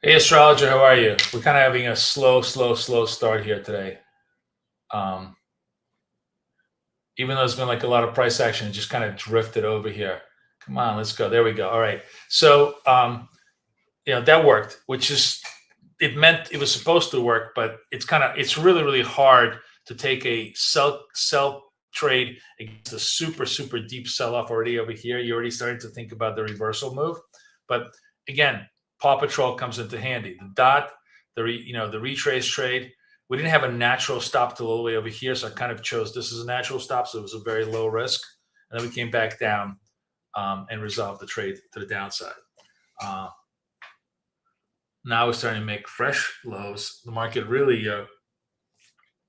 Hey, astrologer, how are you? We're kind of having a slow start here today. Even though there's been like a lot of price action, it just kind of drifted over here. Come on, let's go. There we go. All right. So, that worked, which is, it meant it was supposed to work, but it's really, really hard to take a sell trade against a super deep sell-off already over here. You're already starting to think about the reversal move. But again, Paw Patrol comes into handy. The dot, the retrace trade. We didn't have a natural stop till all the way over here, so I kind of chose this as a natural stop, so it was a very low risk. And then we came back down and resolved the trade to the downside. Now we're starting to make fresh lows. The market really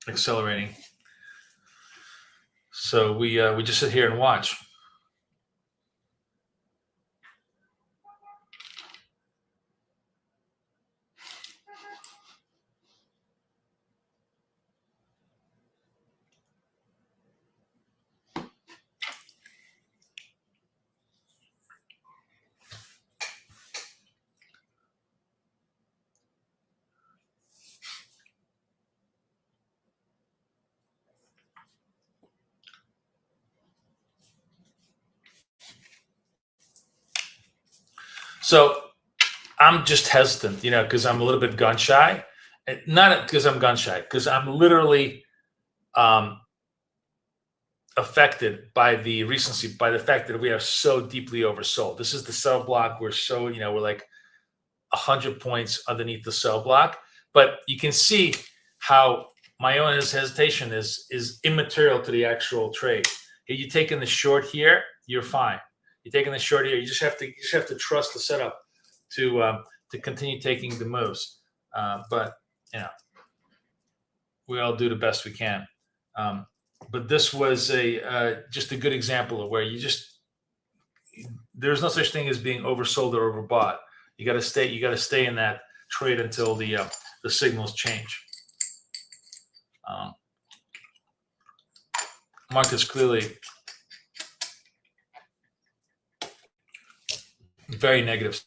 accelerating. So we just sit here and watch. So I'm just hesitant, because I'm a little bit gun shy. Not because I'm gun shy, because I'm literally affected by the recency, by the fact that we are so deeply oversold. This is the sell block. We're so, we're like 100 points underneath the sell block. But you can see how my own hesitation is immaterial to the actual trade. If you're taking the short here, you're fine. You're taking the short here. You just have to trust the setup to continue taking the moves. But we all do the best we can. But this was just a good example of where there's no such thing as being oversold or overbought. You got to stay in that trade until the signals change. Market's clearly very negative.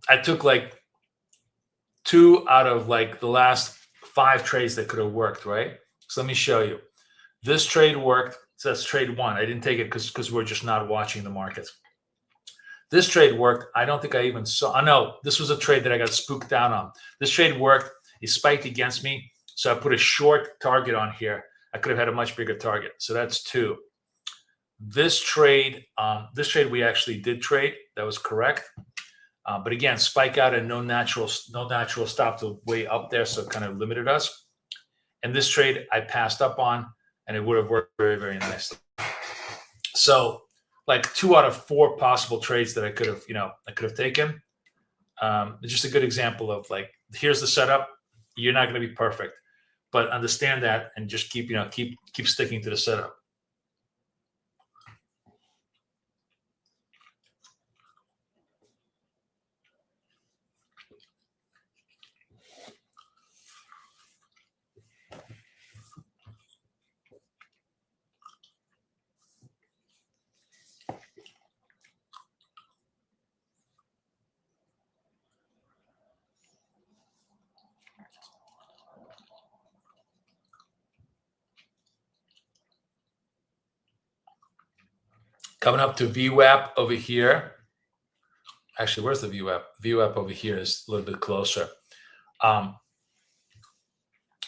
I took like 2 out of like the last 5 trades that could have worked, right? So let me show you. This trade worked. So that's trade 1. I didn't take it because we're just not watching the markets. This trade worked. I don't think I even saw. I know this was a trade that I got spooked down on. This trade worked. It spiked against me. So I put a short target on here. I could have had a much bigger target. So that's 2. This trade we actually did trade. That was correct. But again, spike out and no natural stop to way up there, so it kind of limited us. And this trade I passed up on. and it would have worked very, very nicely. So like 2 out of 4 possible trades that I could have taken. Just a good example of like, here's the setup. You're not going to be perfect, but understand that and just keep sticking to the setup. Coming up to VWAP over here. Actually, where's the VWAP? VWAP over here is a little bit closer. I'm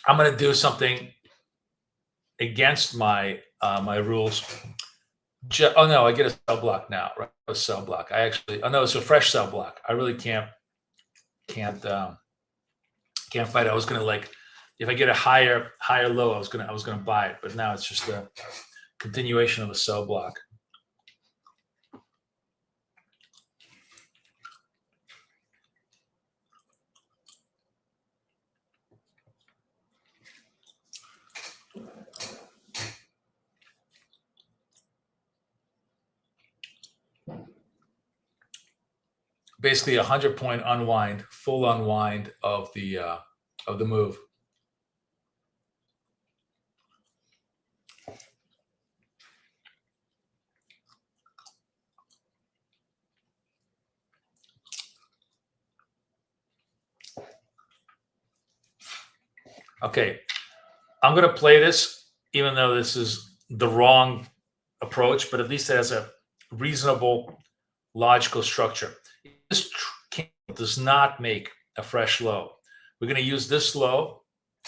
going to do something against my my rules. Oh no, I get a sell block now, right? A sell block. Oh no, it's a fresh sell block. I really can't fight. I was gonna, like, if I get a higher low, I was gonna buy it, but now it's just a continuation of a sell block. Basically, 100-point unwind, full unwind of the move. Okay, I'm going to play this, even though this is the wrong approach, but at least it has a reasonable, logical structure. This candle does not make a fresh low. We're going to use this low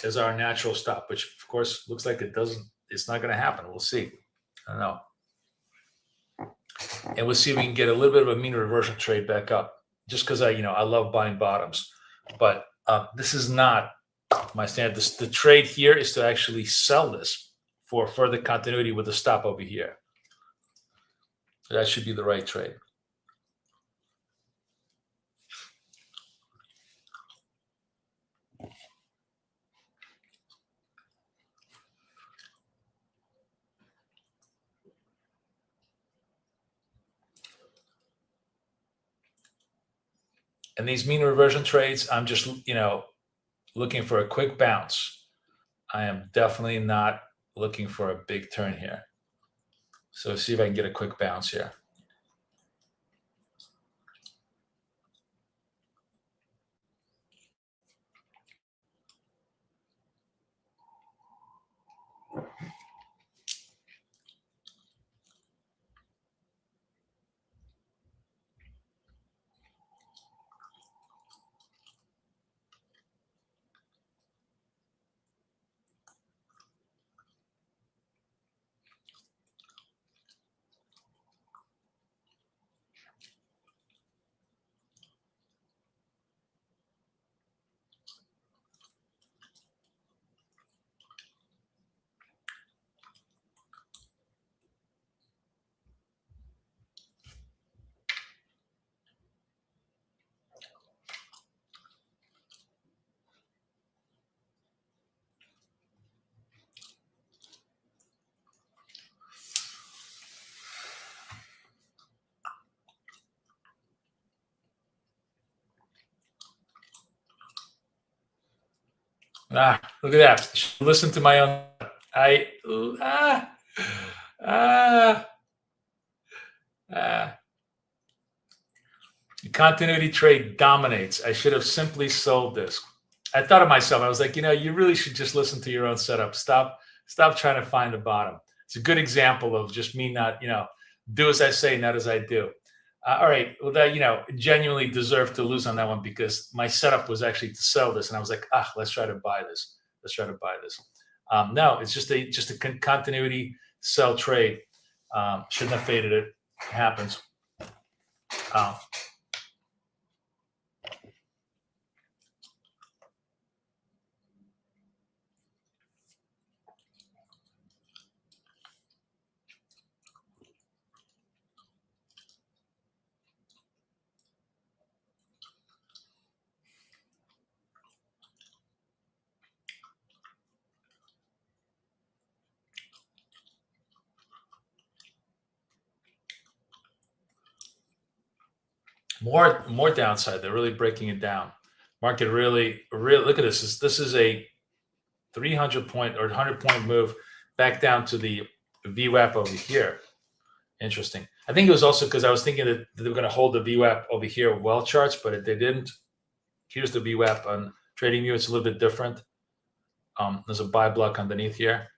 as our natural stop, which of course looks like it's not going to happen. We'll see. I don't know. And we'll see if we can get a little bit of a mean reversion trade back up, just because I love buying bottoms. But this is not my standard. The trade here is to actually sell this for further continuity with the stop over here. That should be the right trade. And these mean reversion trades, I'm just, looking for a quick bounce. I am definitely not looking for a big turn here. So see if I can get a quick bounce here. Look at that. Listen to my own. Continuity trade dominates. I should have simply sold this. I thought of myself. I was like, you really should just listen to your own setup. Stop trying to find the bottom. It's a good example of just me not, do as I say, not as I do. All right. Well, that, genuinely deserved to lose on that one because my setup was actually to sell this. And I was like, let's try to buy this. No, it's just a continuity sell trade. Shouldn't have faded it. It happens. More downside. They're really breaking it down. Market really look at this. This is a 300 point or 100 point move back down to the VWAP over here. Interesting. I think it was also because I was thinking that they were going to hold the VWAP over here well charts, but they didn't. Here's the VWAP on TradingView. It's a little bit different. There's a buy block underneath here.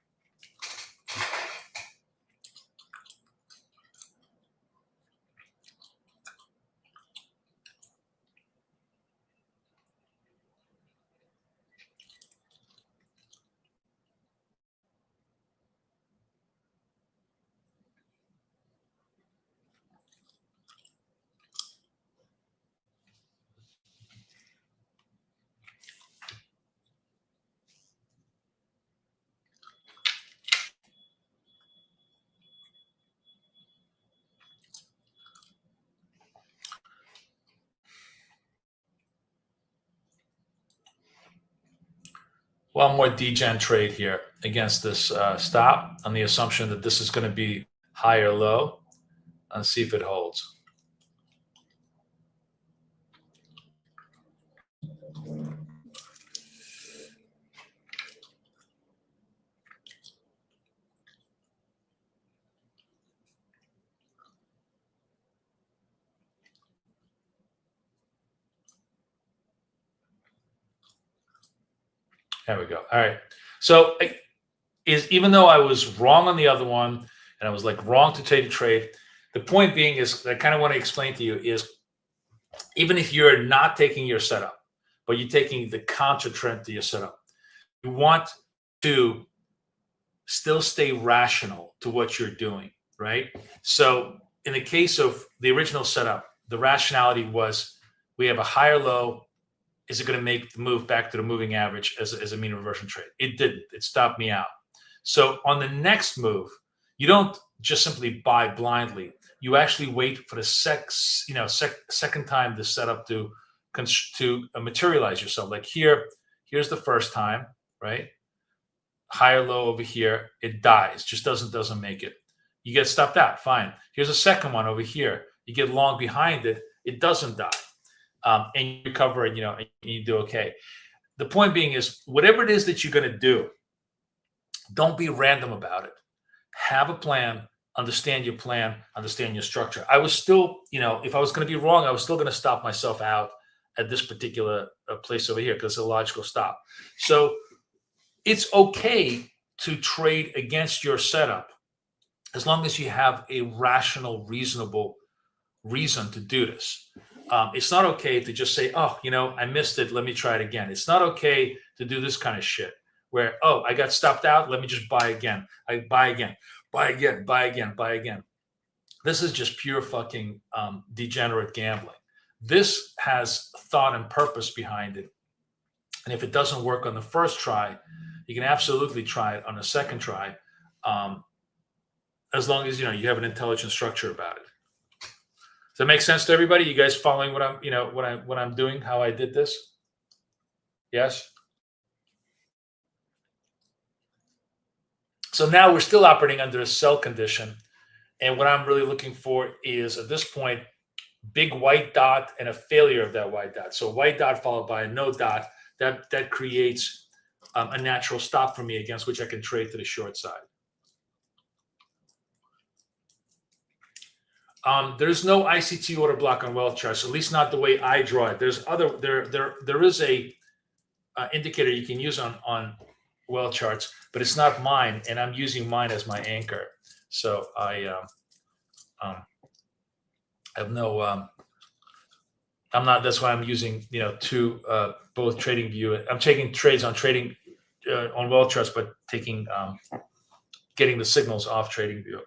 One more degen trade here against this stop on the assumption that this is going to be high or low. Let's see if it holds. There we go. All right. So even though I was wrong on the other one, and I was like wrong to take a trade, the point being is I kind of want to explain to you is even if you're not taking your setup, but you're taking the counter trend to your setup, you want to still stay rational to what you're doing, right? So in the case of the original setup, the rationality was we have a higher low. Is it going to make the move back to the moving average as a mean reversion trade? It didn't. It stopped me out. So on the next move, you don't just simply buy blindly. You actually wait for the second time the setup to materialize yourself. Like here's the first time, right? Higher low over here, it dies, just doesn't make it. You get stopped out, fine. Here's a second one over here. You get long behind it, it doesn't die. And you recover and you do okay. The point being is whatever it is that you're going to do, don't be random about it. Have a plan, understand your plan, understand your structure. I was still, if I was going to be wrong, I was still going to stop myself out at this particular place over here because it's a logical stop. So it's okay to trade against your setup as long as you have a rational, reasonable reason to do this. It's not okay to just say, oh, I missed it. Let me try it again. It's not okay to do this kind of shit where, oh, I got stopped out. Let me just buy again. I buy again, buy again, buy again, buy again. This is just pure fucking degenerate gambling. This has thought and purpose behind it. And if it doesn't work on the first try, you can absolutely try it on the second try, as long as you have an intelligent structure about it. Does that make sense to everybody? You guys following what I'm doing, how I did this? Yes. So now we're still operating under a sell condition, and what I'm really looking for is at this point, big white dot and a failure of that white dot. So white dot followed by a no dot that creates a natural stop for me against which I can trade to the short side. There's no ICT order block on wealth charts, at least not the way I draw it. There's there is a indicator you can use on wealth charts, but it's not mine, and I'm using mine as my anchor. So I have no. I'm not. That's why I'm using both TradingView. I'm taking trades on trading on wealth charts, but taking getting the signals off TradingView.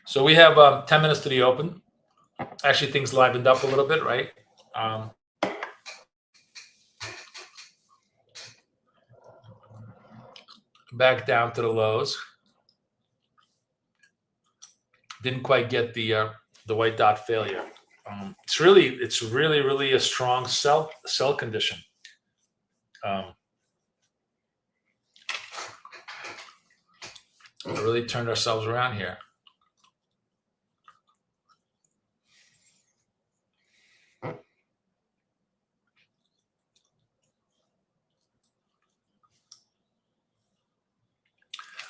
So we have 10 minutes to the open. Actually, things livened up a little bit, right? Back down to the lows. Didn't quite get the white dot failure. It's really a strong sell condition. really turned ourselves around here.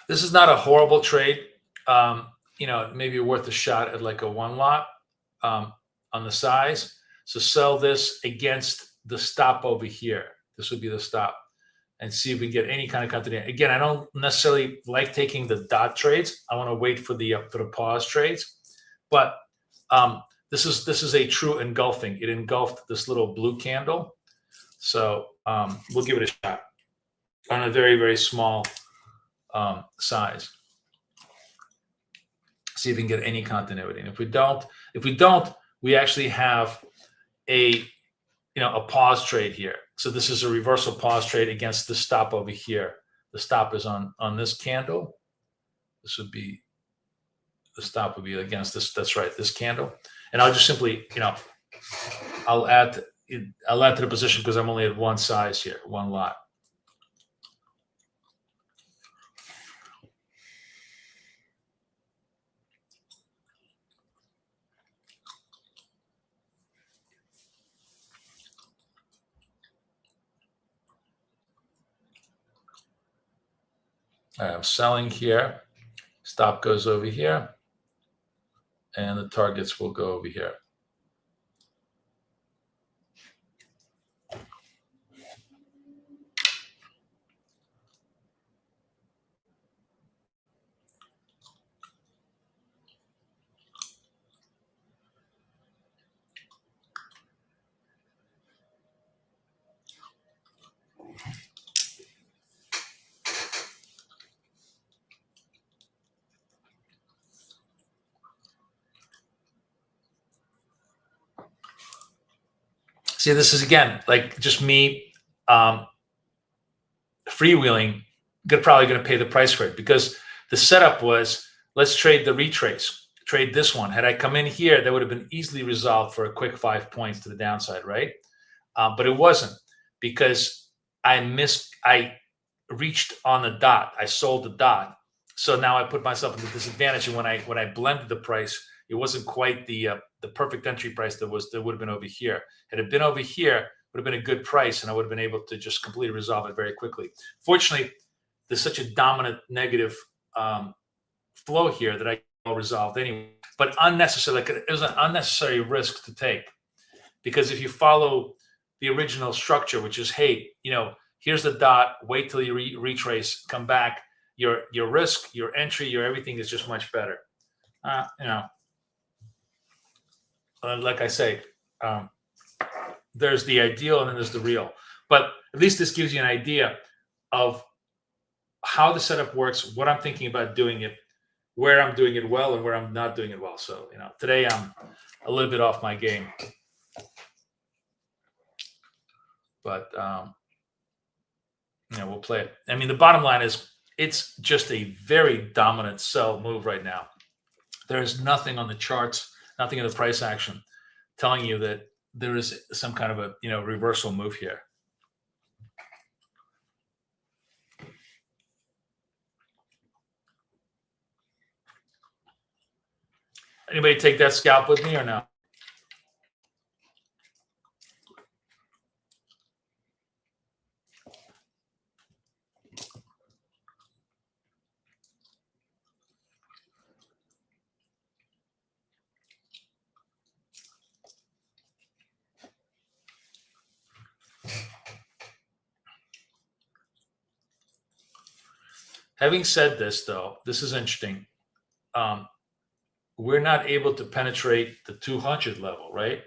This is not a horrible trade. Maybe worth a shot at like a one lot on the size. So sell this against the stop over here. This would be the stop, and see if we get any kind of continuity. Again, I don't necessarily like taking the dot trades. I want to wait for the pause trades, but this is a true engulfing. It engulfed this little blue candle, so we'll give it a shot on a very, very small size. See if we can get any continuity. And if we don't, we actually have a pause trade here. So this is a reversal pause trade against the stop over here. The stop is on this candle. This would be, the stop would be against this. That's right, this candle. And I'll just simply, I'll add to the position because I'm only at one size here, one lot. I'm selling here. Stop goes over here. And the targets will go over here. See, this is again like just me freewheeling. Probably going to pay the price for it because the setup was, let's trade the retrace, trade this one. Had I come in here, that would have been easily resolved for a quick 5 points to the downside, right? But it wasn't, because I reached on the dot. I sold the dot, so now I put myself into disadvantage. And when I blended the price, it wasn't quite the perfect entry price that would have been over here. Had it been over here, it would have been a good price, and I would have been able to just completely resolve it very quickly. Fortunately, there's such a dominant negative flow here that I all resolved anyway. But unnecessary, like it was an unnecessary risk to take, because if you follow the original structure, which is, hey, here's the dot, wait till you retrace, come back, your risk, your entry, your everything is just much better. Like I say, there's the ideal and then there's the real. But at least this gives you an idea of how the setup works, what I'm thinking about doing it, where I'm doing it well and where I'm not doing it well. So, today I'm a little bit off my game. But, we'll play it. I mean, the bottom line is it's just a very dominant sell move right now. There is nothing on the charts, nothing in the price action telling you that there is some kind of a reversal move here. Anybody take that scalp with me or no? Having said this, though, this is interesting. We're not able to penetrate the 200 level, right?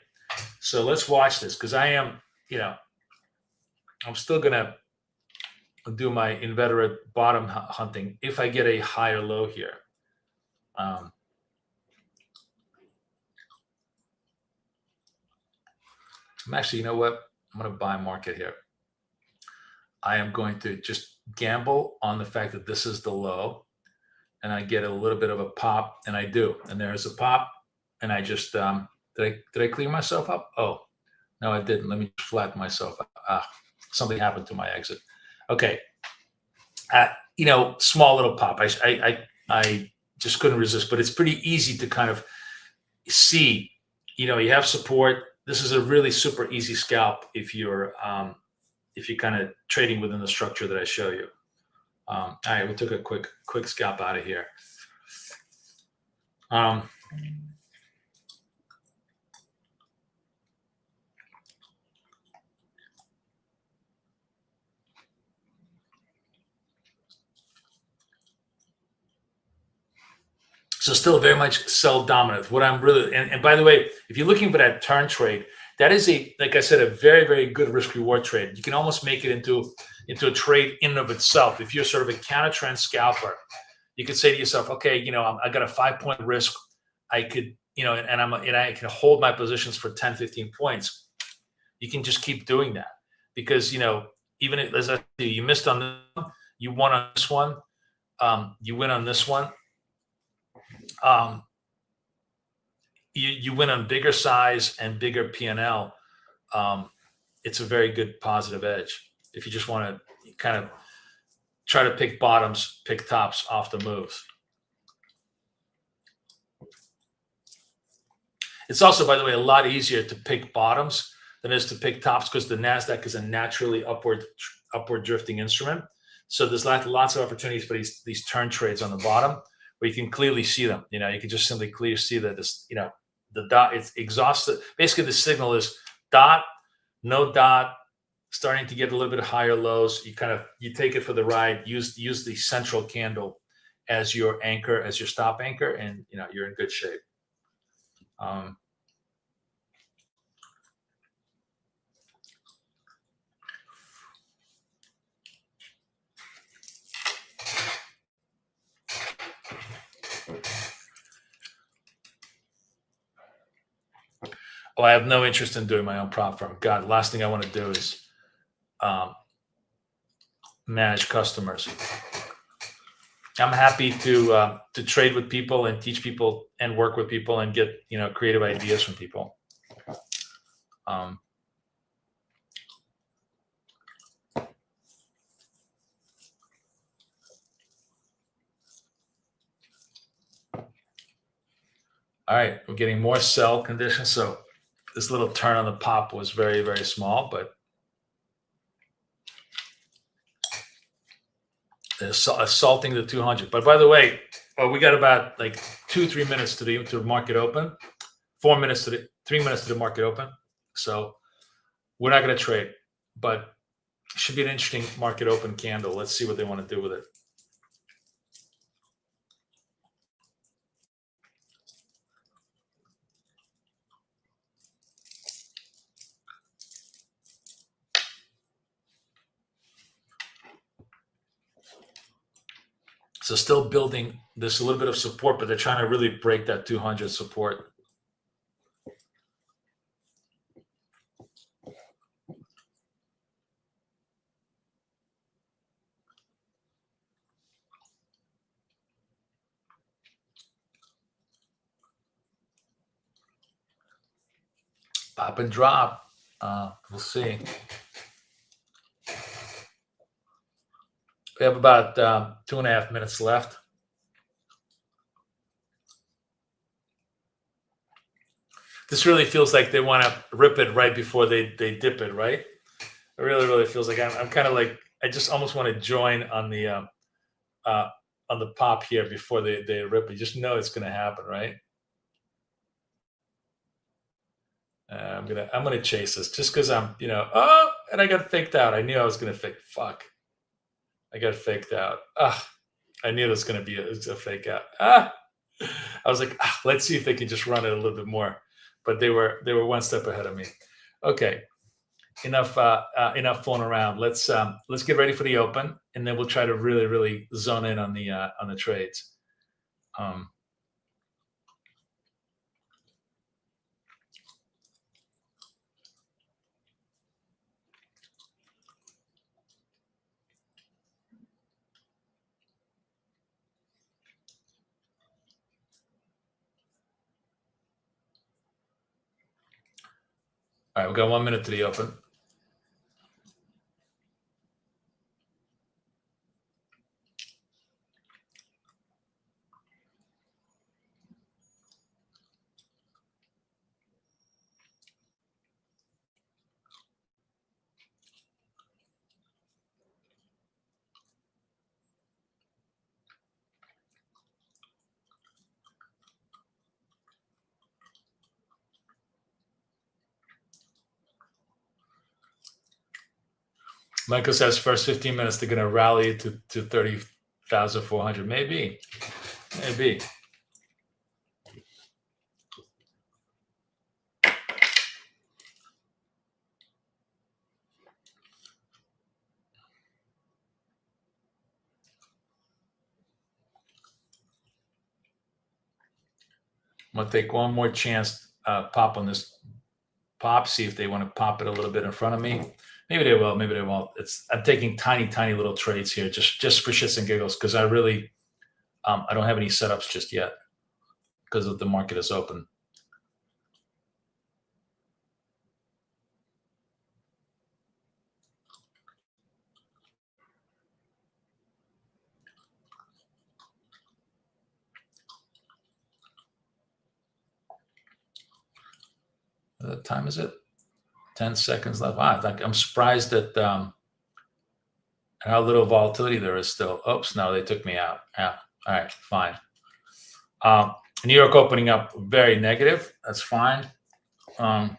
So let's watch this, because I am, I'm still going to do my inveterate bottom hunting if I get a higher low here. I'm actually, you know what? I'm going to buy market here. I am going to just gamble on the fact that this is the low, and I get a little bit of a pop, and I do. And there's a pop, and I just, did I clear myself up? Oh, no, I didn't. Let me flatten myself up. Something happened to my exit. Okay. Small little pop. I I just couldn't resist. But it's pretty easy to kind of see, you have support. This is a really super easy scalp if you're kind of trading within the structure that I show you. All right, we took a quick scalp out of here. So still very much sell dominant. What I'm really, and by the way, if you're looking for that turn trade, that is like I said, a very, very good risk reward trade. You can almost make it into a trade in and of itself. If you're sort of a counter trend scalper, you could say to yourself, okay, I got a 5-point risk. I could, and I can hold my positions for 10, 15 points. You can just keep doing that because, even as I say, you missed on this one, you won on this one, you win on this one. You win on bigger size and bigger P&L. It's a very good positive edge. If you just want to kind of try to pick bottoms, pick tops off the moves. It's also, by the way, a lot easier to pick bottoms than it is to pick tops because the NASDAQ is a naturally upward drifting instrument. So there's lots of opportunities for these turn trades on the bottom where you can clearly see them. You can just simply clearly see that this, the dot, it's exhausted. Basically, the signal is dot, no dot, starting to get a little bit higher lows. You take it for the ride. Use the central candle as your anchor, as your stop anchor, and you're in good shape. Oh, I have no interest in doing my own prop firm. God, the last thing I want to do is manage customers. I'm happy to trade with people and teach people and work with people and get creative ideas from people. All right, we're getting more sell conditions. So this little turn on the pop was very, very small, but assaulting the 200. But by the way, we got about like 2-3 minutes to the market open, 3 minutes to the market open. So we're not going to trade, but it should be an interesting market open candle. Let's see what they want to do with it. So still building this a little bit of support, but they're trying to really break that 200 support. Pop and drop. We'll see. We have about 2.5 minutes left. This really feels like they want to rip it right before they dip it, right? It really, really feels like I'm kind of like, I just almost want to join on the pop here before they rip it. You just know it's going to happen, right? I'm gonna chase this just because I'm, and I got faked out. I knew I was gonna fake. Fuck, I got faked out. I knew it was gonna be a fake out. I was like, let's see if they can just run it a little bit more. But they were one step ahead of me. Okay, enough fooling around. Let's get ready for the open, and then we'll try to really, really zone in on the trades. All right, we've got 1 minute to the open. Michael says first 15 minutes they're going to rally to 30,400. Maybe. I'm going to take one more chance, pop on this pop, see if they want to pop it a little bit in front of me. Maybe they will, maybe they won't. I'm taking tiny little trades here just for shits and giggles, because I really I don't have any setups just yet because the market is open. What time is it? 10 seconds left. Wow, I'm surprised at how little volatility there is still. Oops, no, they took me out. Yeah, all right, fine. New York opening up very negative. That's fine. Wow.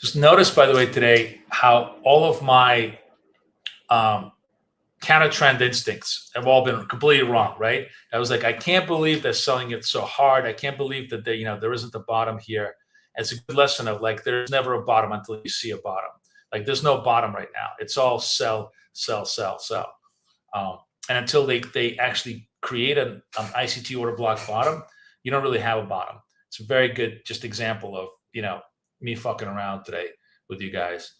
Just notice, by the way, today how all of my counter trend instincts have all been completely wrong, right? I was like, I can't believe they're selling it so hard. I can't believe that there isn't a bottom here. And it's a good lesson of like, there's never a bottom until you see a bottom. Like there's no bottom right now. It's all sell. And until they actually create an ICT order block bottom, you don't really have a bottom. It's a very good just example of, me fucking around today with you guys.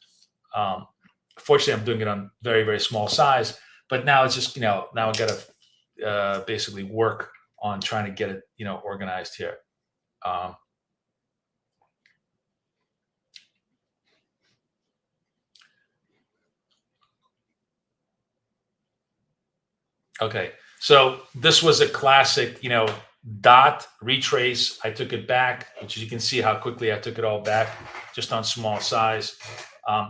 Fortunately, I'm doing it on very, very small size, but now it's just, now I got to basically work on trying to get it, organized here. Okay, so this was a classic, dot retrace. I took it back, which you can see how quickly I took it all back just on small size.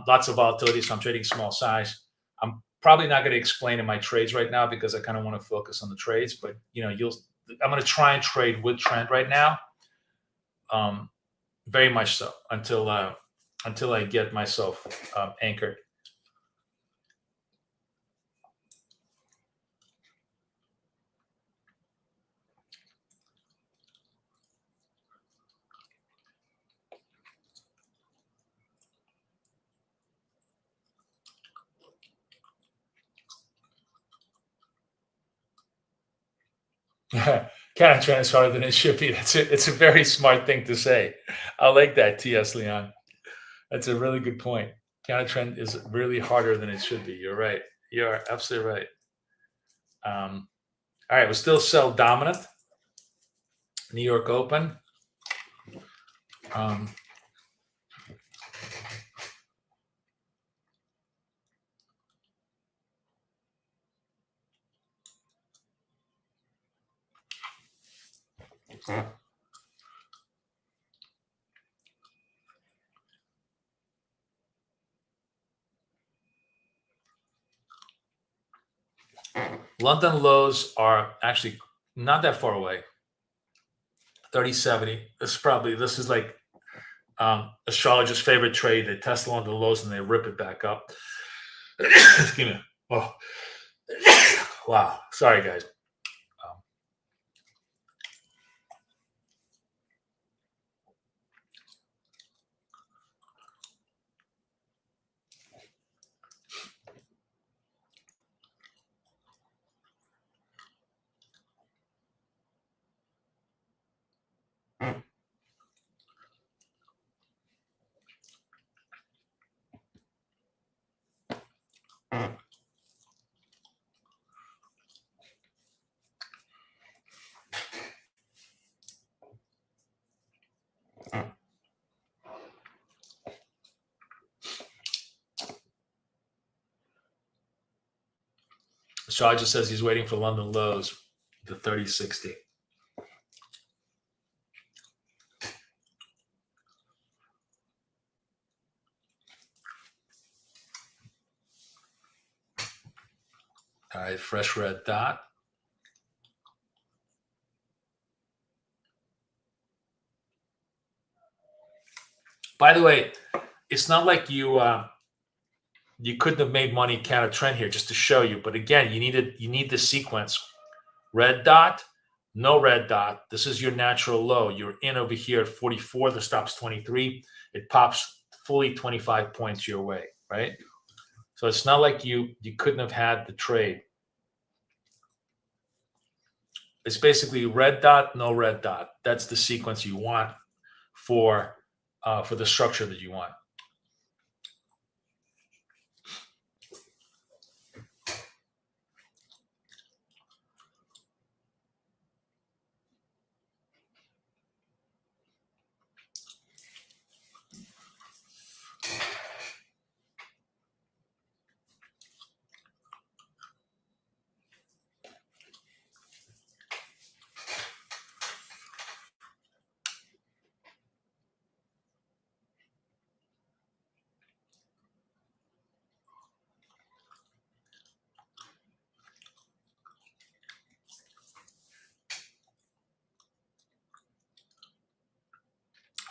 Lots of volatility, so I'm trading small size. I'm probably not going to explain in my trades right now because I kind of want to focus on the trades, but I'm going to try and trade with trend right now. Very much so until I get myself anchored. Counter trend is harder than it should be. It's a very smart thing to say. I like that, T.S. Leon. That's a really good point. Counter trend is really harder than it should be. You're right. You are absolutely right. All right, we're still sell dominant. New York Open. London lows are actually not that far away. 30.70. This is like astrologer's favorite trade. They test London lows and they rip it back up. Excuse me. Oh, wow. Sorry, guys. Astrologer says he's waiting for London lows, the 30.60. All right, fresh red dot. By the way, it's not like you couldn't have made money counter trend here, just to show you. But again, you need the sequence. Red dot, no red dot. This is your natural low. You're in over here at 44. The stop's 23. It pops fully 25 points your way, right? So it's not like you couldn't have had the trade. It's basically red dot, no red dot. That's the sequence you want for the structure that you want.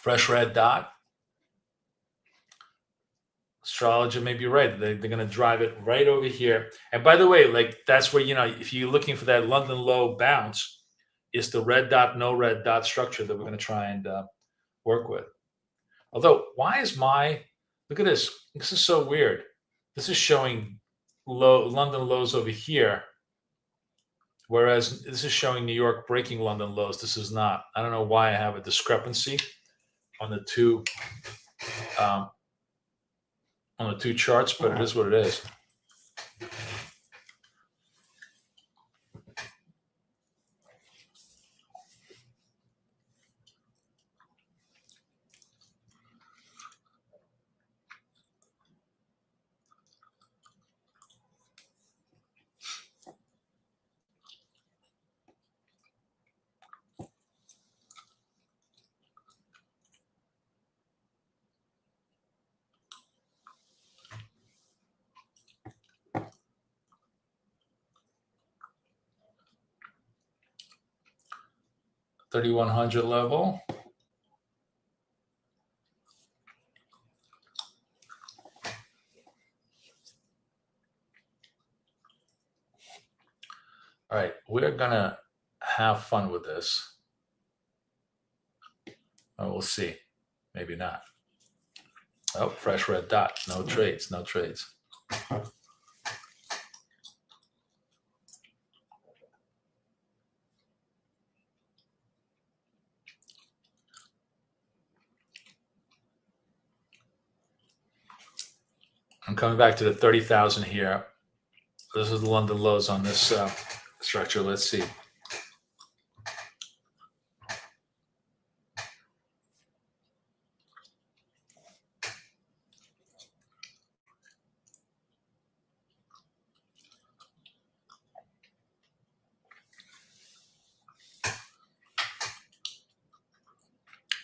Fresh red dot. Astrologer may be right. They're going to drive it right over here. And by the way, like that's where, if you're looking for that London low bounce, is the red dot, no red dot structure that we're going to try and work with. Although, why is look at this. This is so weird. This is showing London lows over here, whereas this is showing New York breaking London lows. This is not. I don't know why I have a discrepancy on the two charts, but it is what it is. $3,100 level. All right, we're gonna have fun with this. Oh, we'll see. Maybe not. Oh, fresh red dot. No trades. No trades. I'm coming back to the 30,000 here. This is the London lows on this structure. Let's see.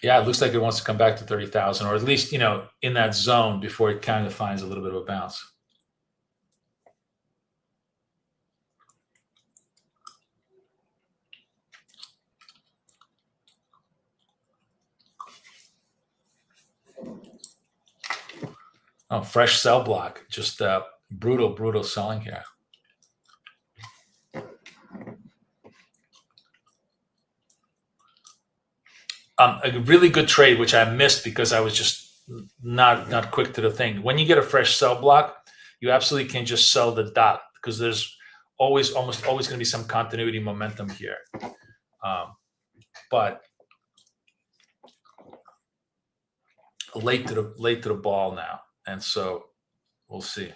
Yeah, it looks like it wants to come back to 30,000, or at least, in that zone before it kind of finds a little bit of a bounce. Oh, fresh sell block. Just brutal selling here. A really good trade, which I missed because I was just not quick to the thing. When you get a fresh sell block, you absolutely can just sell the dot because there's almost always going to be some continuity momentum here. But late to the ball now, and so we'll see.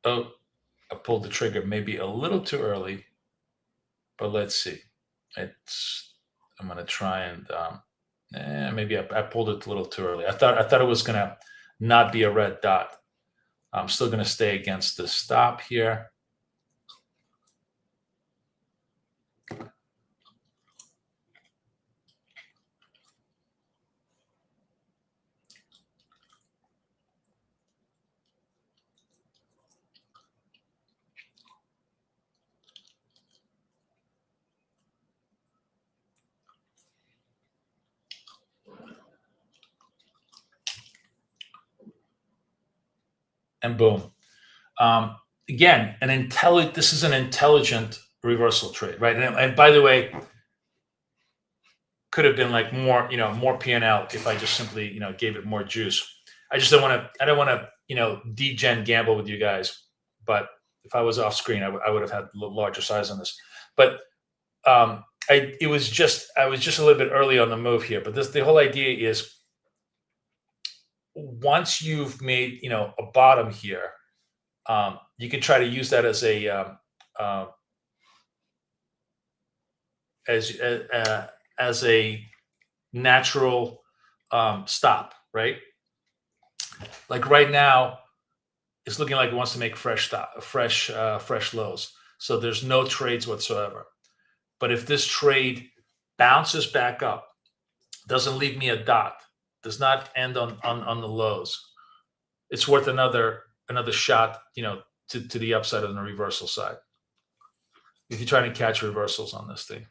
Oh, I pulled the trigger maybe a little too early, but let's see. I'm going to try and maybe I pulled it a little too early. I thought it was going to not be a red dot. I'm still going to stay against the stop here. And boom. Again, this is an intelligent reversal trade, right? And by the way, could have been like more, more P&L if I just simply, gave it more juice. I just don't want to, degen gamble with you guys. But if I was off screen, I would have had a larger size on this. But I was just a little bit early on the move here. But the whole idea is, once you've made, a bottom here, you can try to use that as a natural stop, right? Like right now, it's looking like it wants to make fresh lows. So there's no trades whatsoever. But if this trade bounces back up, doesn't leave me a dot, does not end on the lows, it's worth another shot, to the upside on the reversal side. If you're trying to catch reversals on this thing.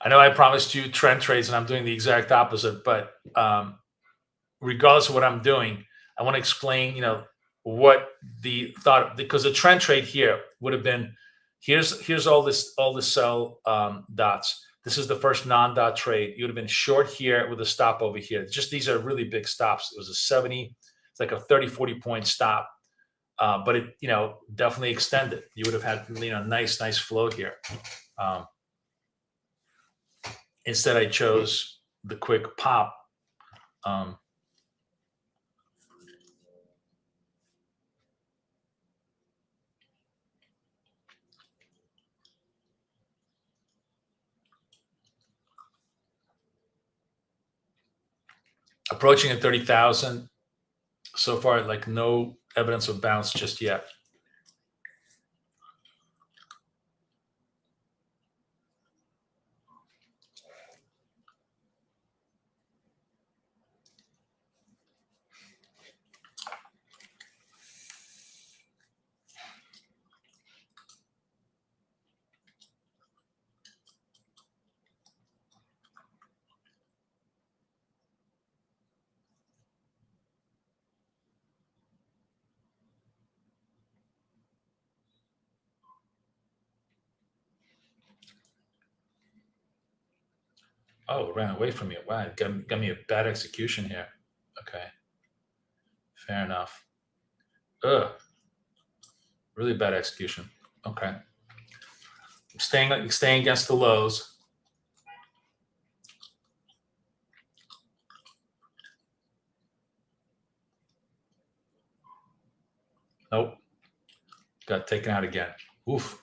I know I promised you trend trades and I'm doing the exact opposite, but regardless of what I'm doing, I want to explain, what the thought, because the trend trade here would have been, here's all the sell dots. This is the first non-dot trade. You would have been short here with a stop over here. Just these are really big stops. It was a 70, it's like a 30, 40 point stop. But it, definitely extended. You would have had, nice flow here. Instead, I chose the quick pop. Approaching at 30,000. So far, like no evidence of bounce just yet. Oh, it ran away from me. Wow, it got me a bad execution here. Okay. Fair enough. Ugh. Really bad execution. Okay. I'm staying against the lows. Nope. Got taken out again. Oof.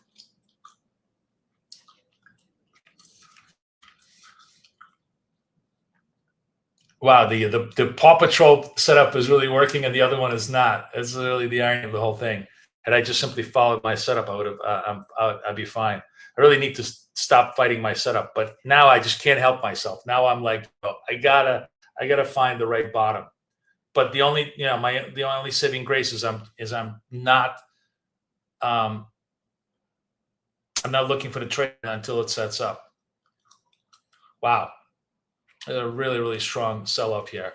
Wow, the Paw Patrol setup is really working, and the other one is not. That's really the irony of the whole thing. Had I just simply followed my setup, I would have. I'd be fine. I really need to stop fighting my setup, but now I just can't help myself. Now I'm like, I gotta find the right bottom. But the only, the only saving grace is I'm not looking for the trade until it sets up. Wow. A really, really strong sell-off here.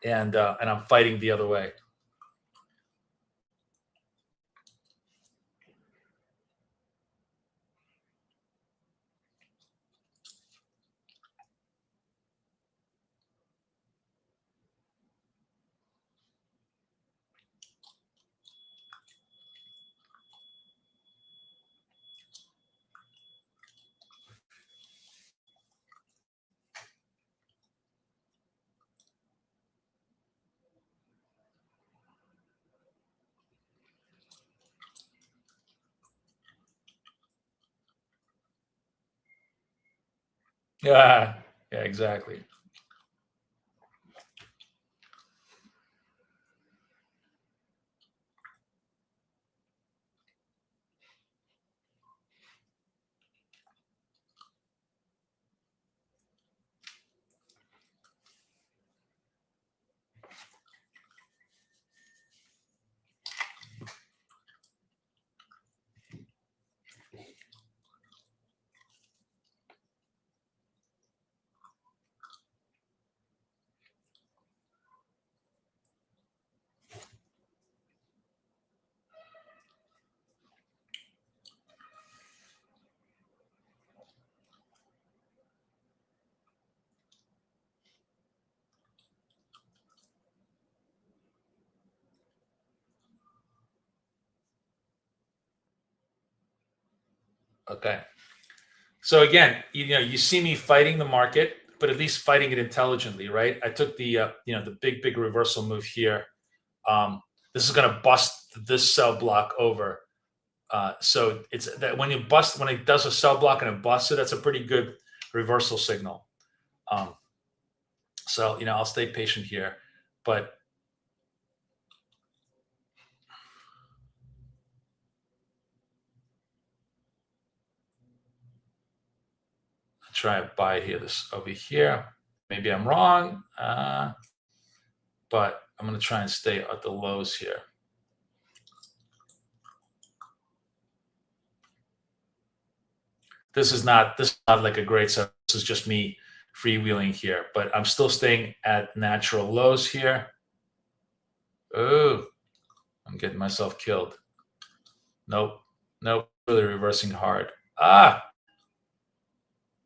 and I'm fighting the other way. Yeah, yeah, exactly. Okay. So again, you see me fighting the market, but at least fighting it intelligently, right? I took the the big reversal move here. This is going to bust this sell block over. So it's that when it does a sell block and it busts it, that's a pretty good reversal signal. So I'll stay patient here, but I'll try to buy here this over here. Maybe I'm wrong, but I'm going to try and stay at the lows here. This is not like a great setup. This is just me freewheeling here, but I'm still staying at natural lows here. Oh, I'm getting myself killed. Nope. Really reversing hard.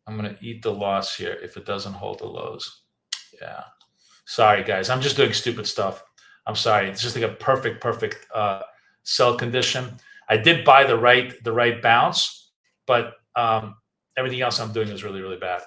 I'm going to eat the loss here if it doesn't hold the lows. Yeah. Sorry, guys. I'm just doing stupid stuff. I'm sorry. It's just like a perfect sell condition. I did buy the right bounce, but everything else I'm doing is really bad.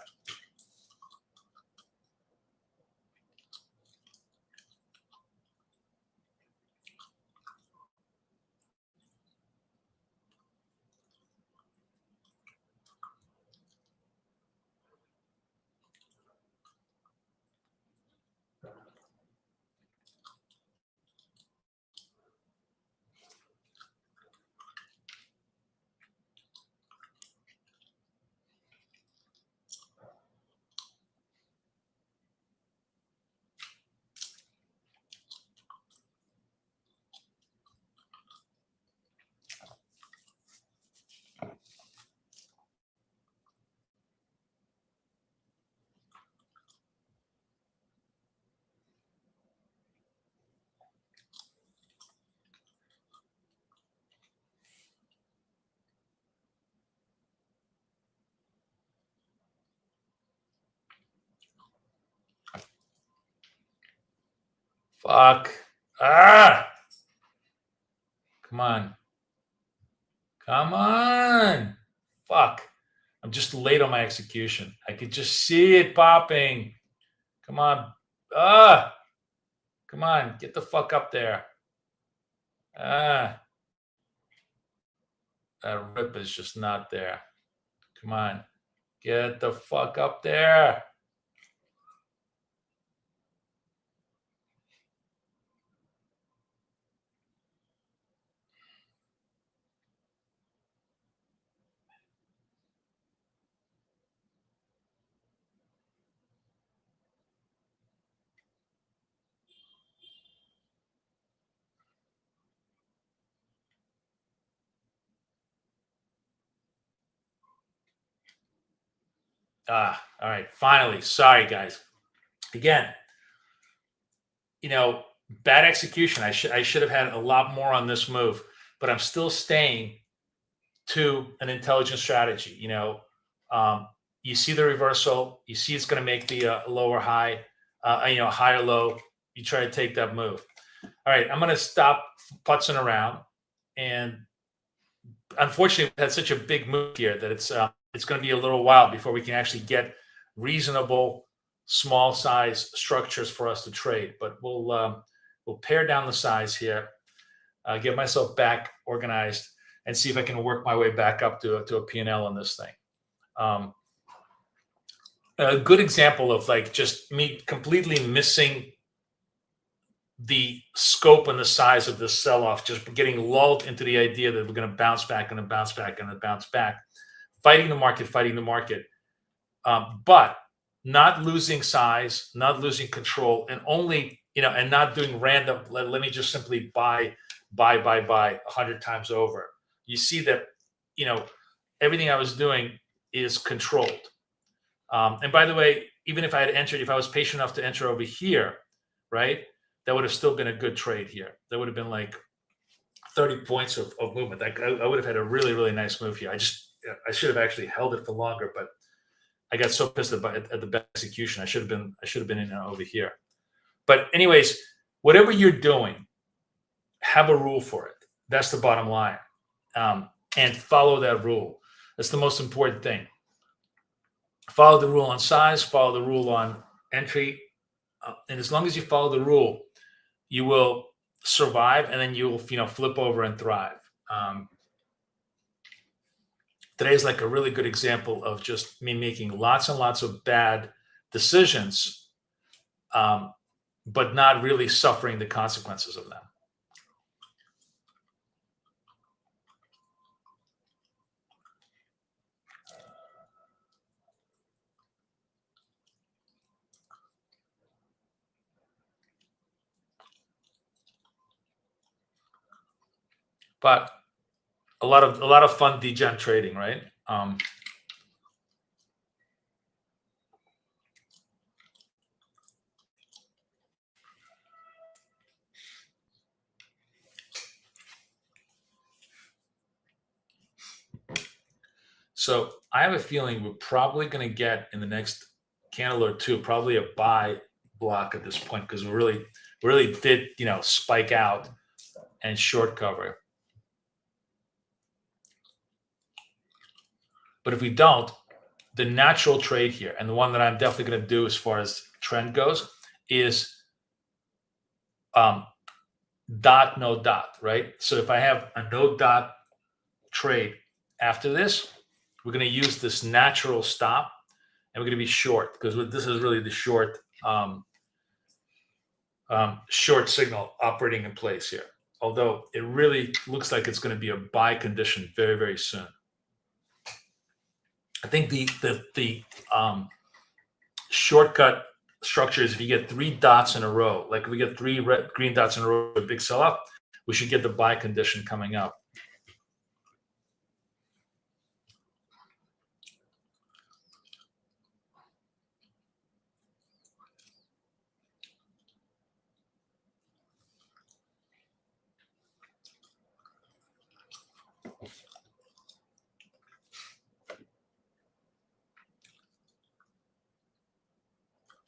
Fuck. Come on. Come on. Fuck. I'm just late on my execution. I could just see it popping. Come on. Come on. Get the fuck up there. That rip is just not there. Come on. Get the fuck up there. All right. Finally. Sorry, guys. Again, bad execution. I should have had a lot more on this move, but I'm still staying to an intelligent strategy. You see the reversal, you see it's going to make the lower high, higher low. You try to take that move. All right, I'm going to stop putzing around, and unfortunately, we had such a big move here that it's going to be a little while before we can actually get reasonable small size structures for us to trade. But we'll pare down the size here, get myself back organized, and see if I can work my way back up to a P&L on this thing. A good example of like just me completely missing the scope and the size of this sell-off, just getting lulled into the idea that we're going to bounce back and then bounce back and then bounce back, fighting the market, but not losing size, not losing control, and only, and not doing random, let me just simply buy 100 times over. You see that, everything I was doing is controlled. And by the way, even if I had entered, if I was patient enough to enter over here, right, that would have still been a good trade here. That would have been like 30 points of movement. I would have had a really, really nice move here. I should have actually held it for longer, but I got so pissed at the bad execution. I should have been in over here. But anyways, whatever you're doing, have a rule for it. That's the bottom line. And follow that rule. That's the most important thing. Follow the rule on size, follow the rule on entry. And as long as you follow the rule, you will survive, and then you will, flip over and thrive. Today is like a really good example of just me making lots and lots of bad decisions, but not really suffering the consequences of them. But a lot of fun degen trading, right? So I have a feeling we're probably going to get in the next candle or two, probably a buy block at this point, because we really did, spike out and short cover. But if we don't, the natural trade here, and the one that I'm definitely going to do as far as trend goes, is dot, no dot, right? So if I have a no dot trade after this, we're going to use this natural stop, and we're going to be short, because this is really the short short signal operating in place here. Although it really looks like it's going to be a buy condition very, very soon. I think the shortcut structure is if you get 3 dots in a row, like if we get 3 green dots in a row, a big sell-off, we should get the buy condition coming up.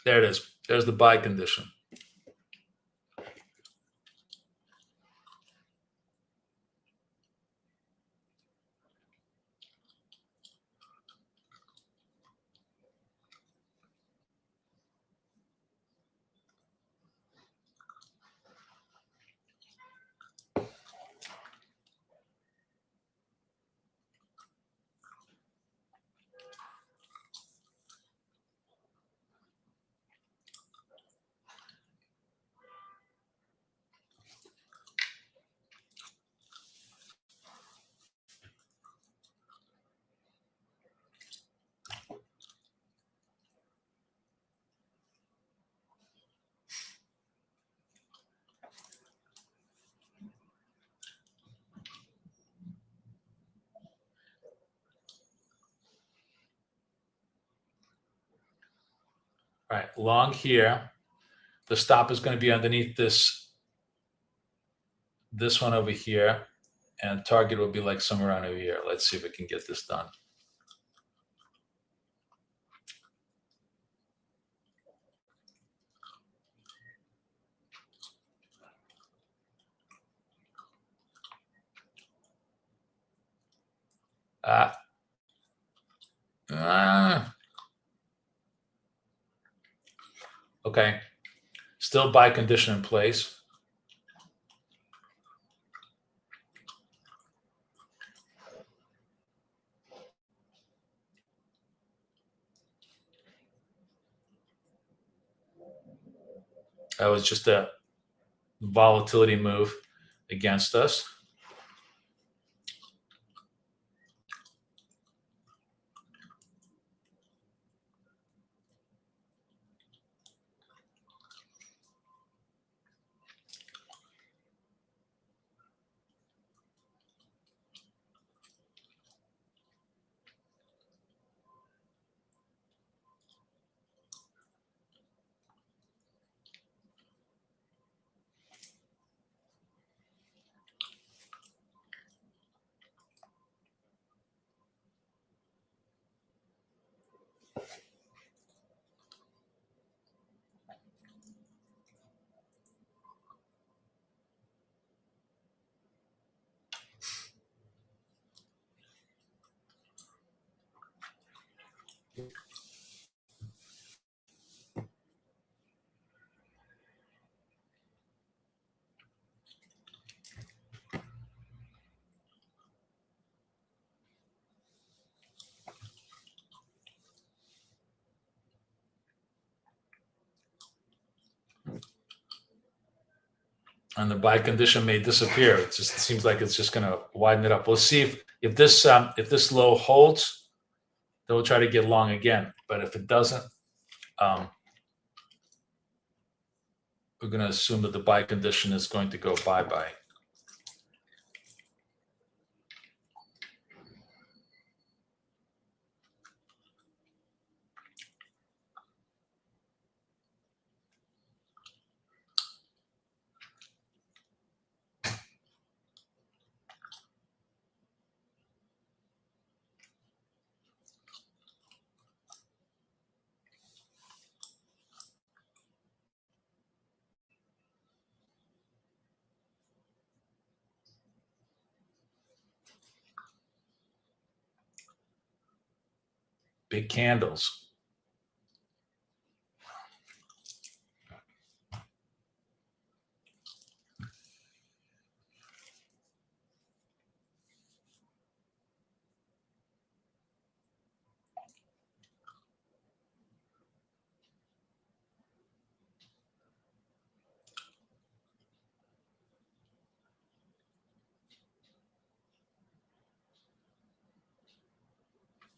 There it is. There's the buy condition. All right, long here. The stop is going to be underneath this one over here, and target will be like somewhere around over here. Let's see if we can get this done. Okay, still buy condition in place. That was just a volatility move against us. And the buy condition may disappear. It just seems like it's just going to widen it up. We'll see if this low holds, then we'll try to get long again. But if it doesn't, we're going to assume that the buy condition is going to go bye-bye. Big candles.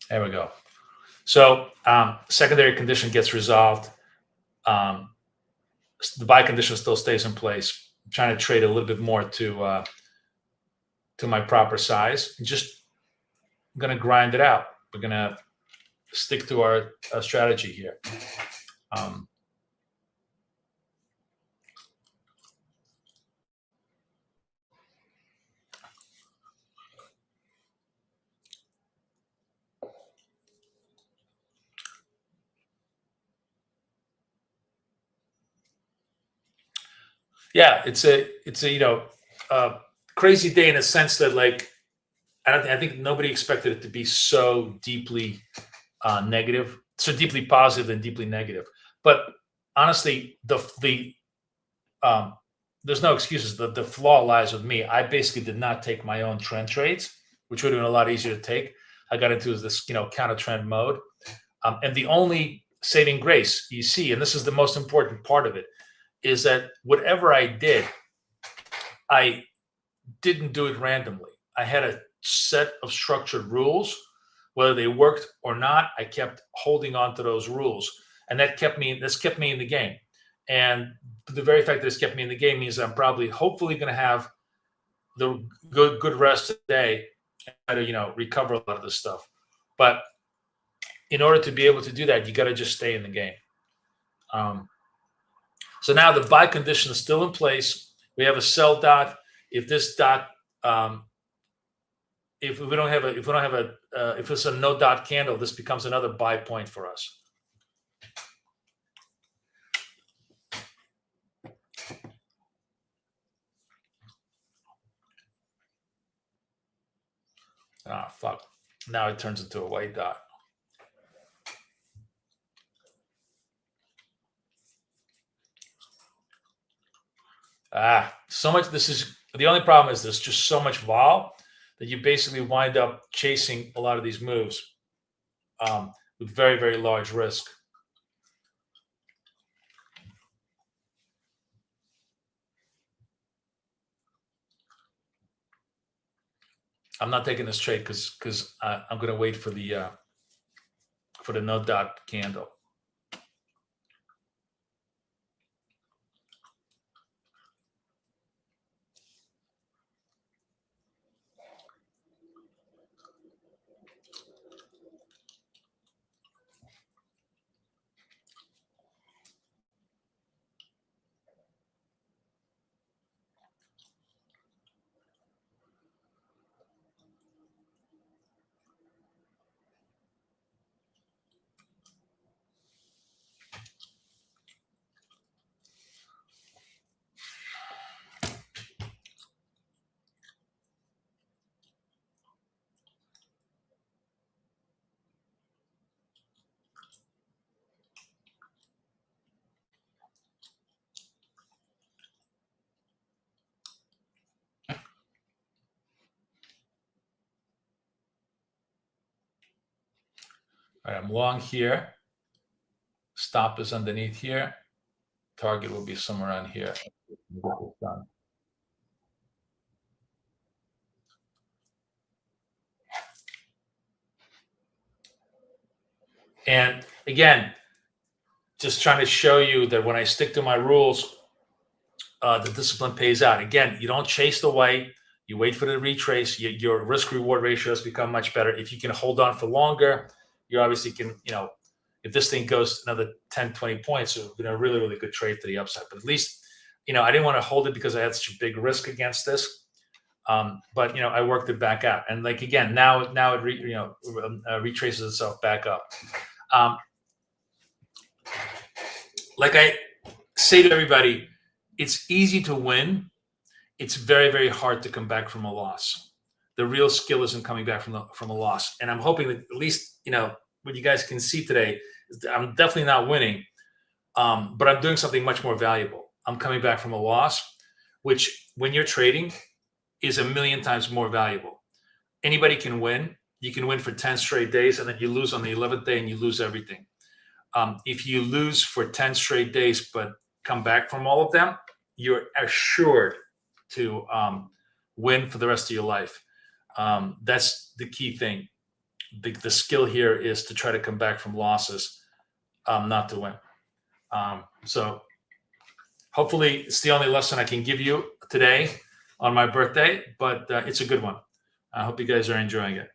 There we go. So secondary condition gets resolved. The buy condition still stays in place. I'm trying to trade a little bit more to my proper size. Just going to grind it out. We're going to stick to our strategy here. Yeah, it's a crazy day in a sense that, like, I think nobody expected it to be so deeply negative, so deeply positive and deeply negative. But honestly, there's no excuses. The flaw lies with me. I basically did not take my own trend trades, which would have been a lot easier to take. I got into this counter trend mode, and the only saving grace you see, and this is the most important part of it, is that whatever I did, I didn't do it randomly. I had a set of structured rules. Whether they worked or not, I kept holding on to those rules, and this kept me in the game. And the very fact that it's kept me in the game means I'm hopefully going to have the good rest today and try to recover a lot of this stuff. But in order to be able to do that, you got to just stay in the game. So now the buy condition is still in place. We have a sell dot. If this dot, if it's a no dot candle, this becomes another buy point for us. Ah, fuck. Now it turns into a white dot. So much. This is the only problem is there's just so much vol that you basically wind up chasing a lot of these moves with very, very large risk. I'm not taking this trade because I'm going to wait for the no dot candle. All right, I'm long here. Stop is underneath here. Target will be somewhere around here. And again, just trying to show you that when I stick to my rules, the discipline pays out. Again, you don't chase the white. You wait for the retrace. Your risk-reward ratios become much better. If you can hold on for longer, you obviously can, if this thing goes another 10, 20 points, it's been a really, really good trade to the upside. But at least, I didn't want to hold it because I had such a big risk against this. But, I worked it back out. And like, again, now it retraces itself back up. Like I say to everybody, it's easy to win. It's very, very hard to come back from a loss. The real skill isn't coming back from a loss. And I'm hoping that at least, what you guys can see today is that I'm definitely not winning, but I'm doing something much more valuable. I'm coming back from a loss, which when you're trading is a million times more valuable. Anybody can win. You can win for 10 straight days, and then you lose on the 11th day and you lose everything. If you lose for 10 straight days but come back from all of them, you're assured to win for the rest of your life. That's the key thing. The skill here is to try to come back from losses, not to win. So hopefully it's the only lesson I can give you today on my birthday, but it's a good one. I hope you guys are enjoying it.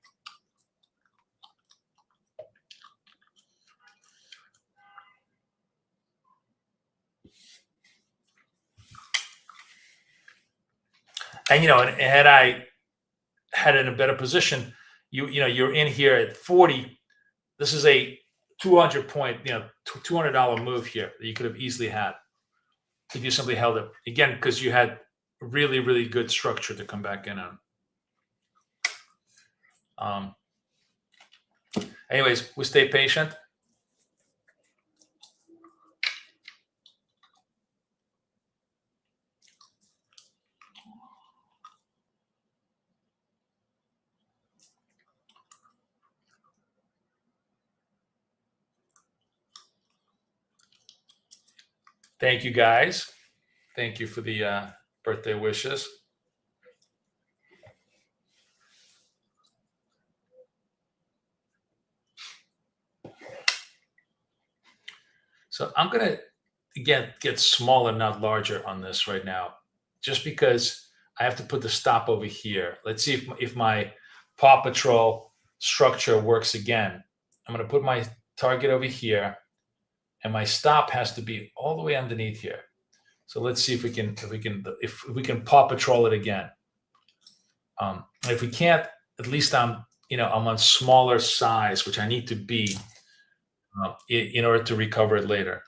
And had I had it in a better position, you're in here at 40. This is a 200 point, $200 move here that you could have easily had if you simply held it again, because you had really, really good structure to come back in on. Anyways, we stay patient. Thank you, guys. Thank you for the birthday wishes. So I'm going to, again, get smaller, not larger on this right now, just because I have to put the stop over here. Let's see if my Paw Patrol structure works again. I'm going to put my target over here, and my stop has to be all the way underneath here. So let's see if we can Paw Patrol it again. If we can't, at least I'm on smaller size, which I need to be in order to recover it later.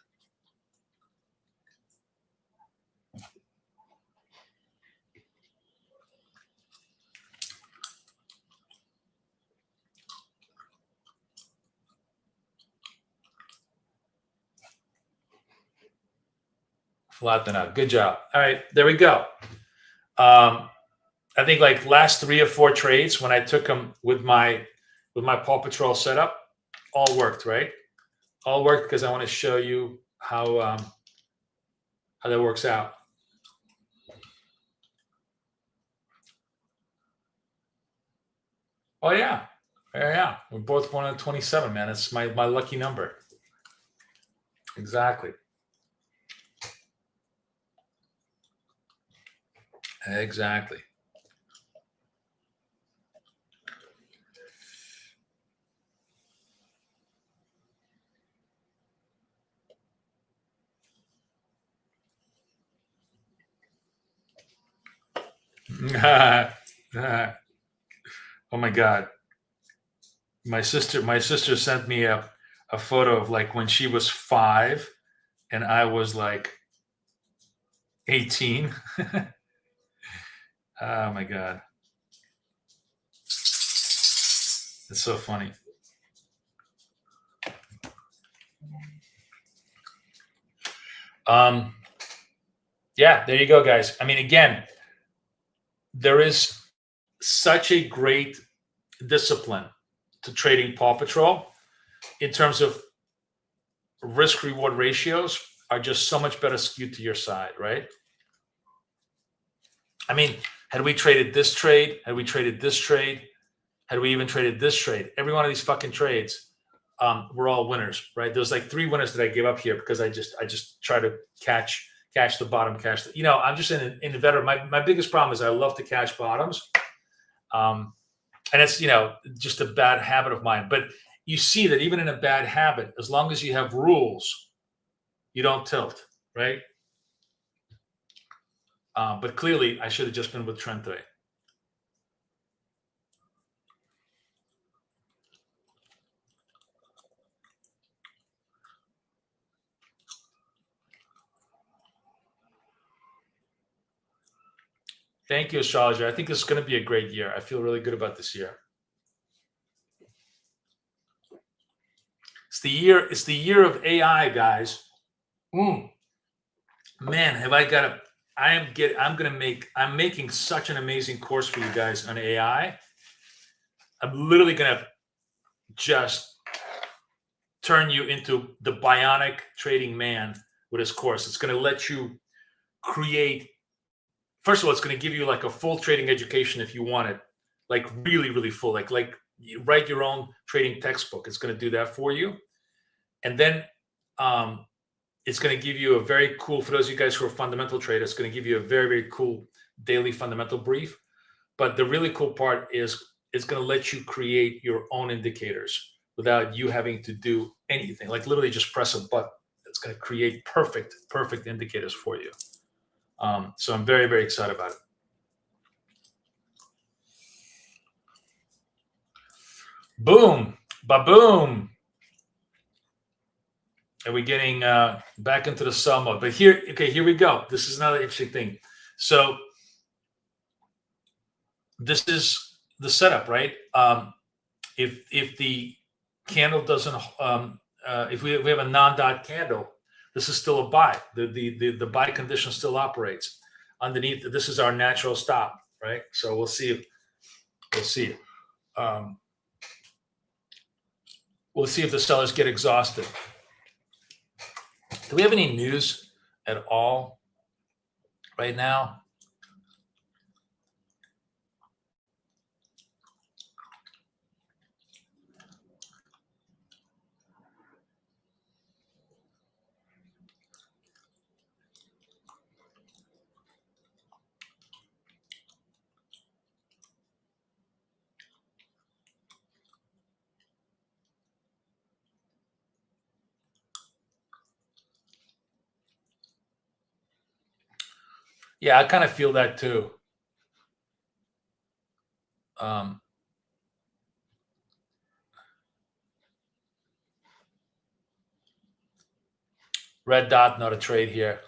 Flatten out. Good job. All right, there we go. I think like last 3 or 4 trades when I took them with my Paw Patrol setup, all worked, right? All worked because I want to show you how that works out. Oh yeah, yeah. We both won on 27, man. It's my lucky number. Exactly. Exactly. Oh my God. My sister sent me a photo of like when she was 5 and I was like 18. Oh my God. It's so funny. Yeah, there you go, guys. I mean, again, there is such a great discipline to trading Paw Patrol in terms of risk reward ratios are just so much better skewed to your side, right? I mean, had we traded this trade, had we traded this trade, had we even traded this trade, every one of these fucking trades, we're all winners, right? There's like 3 winners that I gave up here because I just try to catch the bottom, I'm just an inveterate. My biggest problem is I love to catch bottoms. And it's, just a bad habit of mine. But you see that even in a bad habit, as long as you have rules, you don't tilt, right? But clearly, I should have just been with trend today. Thank you, astrologer. I think this is going to be a great year. I feel really good about this year. It's the year of AI, guys. Man, have I got a I'm making such an amazing course for you guys on AI. I'm literally gonna just turn you into the bionic trading man with this course. It's gonna let you create. First of all, it's going to give you like a full trading education if you want it, like really, really full, like you write your own trading textbook. It's going to do that for you. And then it's going to give you a very cool, for those of you guys who are fundamental traders, it's going to give you a very, very cool daily fundamental brief. But the really cool part is it's going to let you create your own indicators without you having to do anything, like literally just press a button. It's going to create perfect indicators for you. So I'm very, very excited about it. Boom, ba-boom. And we're getting back into the sell mode. But here we go. This is another interesting thing. So this is the setup, right? If the candle doesn't, if we have a non-dot candle, this is still a buy. The buy condition still operates. Underneath, this is our natural stop, right? So we'll see. We'll see if the sellers get exhausted. Do we have any news at all right now? Yeah, I kind of feel that too. Red dot, not a trade here.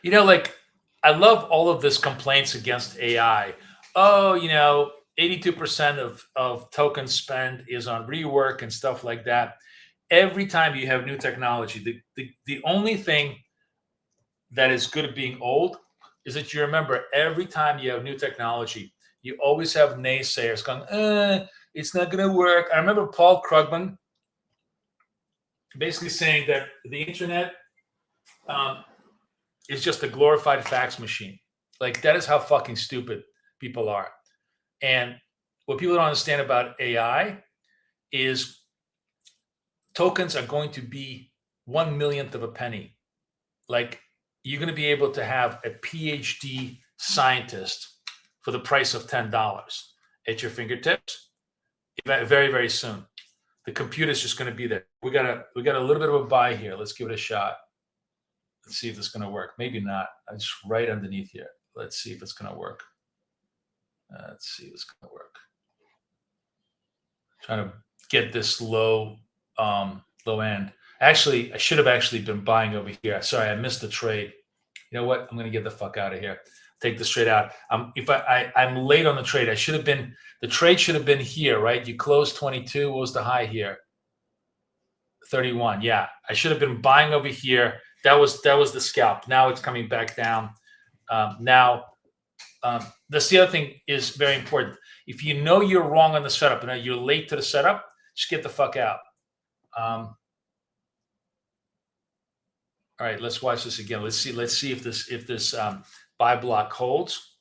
You know, like, I love all of this complaints against AI. Oh, 82% of token spend is on rework and stuff like that. Every time you have new technology, the only thing that is good at being old is that you remember every time you have new technology, you always have naysayers going, it's not going to work. I remember Paul Krugman basically saying that the internet is just a glorified fax machine. Like, that is how fucking stupid people are. And what people don't understand about AI is tokens are going to be 1/1,000,000th of a penny. Like, you're going to be able to have a PhD scientist for the price of $10 at your fingertips very, very soon. The computer's just going to be there. We got a little bit of a buy here. Let's give it a shot. Let's see if it's going to work. Maybe not. It's right underneath here. Let's see if it's going to work. Let's see if it's going to work. Trying to get this low end. Actually, I should have actually been buying over here. Sorry, I missed the trade. You know what? I'm going to get the fuck out of here. Take this trade out. If I'm late on the trade, the trade should have been here, right? You closed 22. What was the high here? 31. Yeah, I should have been buying over here. That was the scalp. Now it's coming back down. That's the other thing is very important. If you know you're wrong on the setup and you're late to the setup, just get the fuck out. All right, let's watch this again. Let's see if this buy block holds.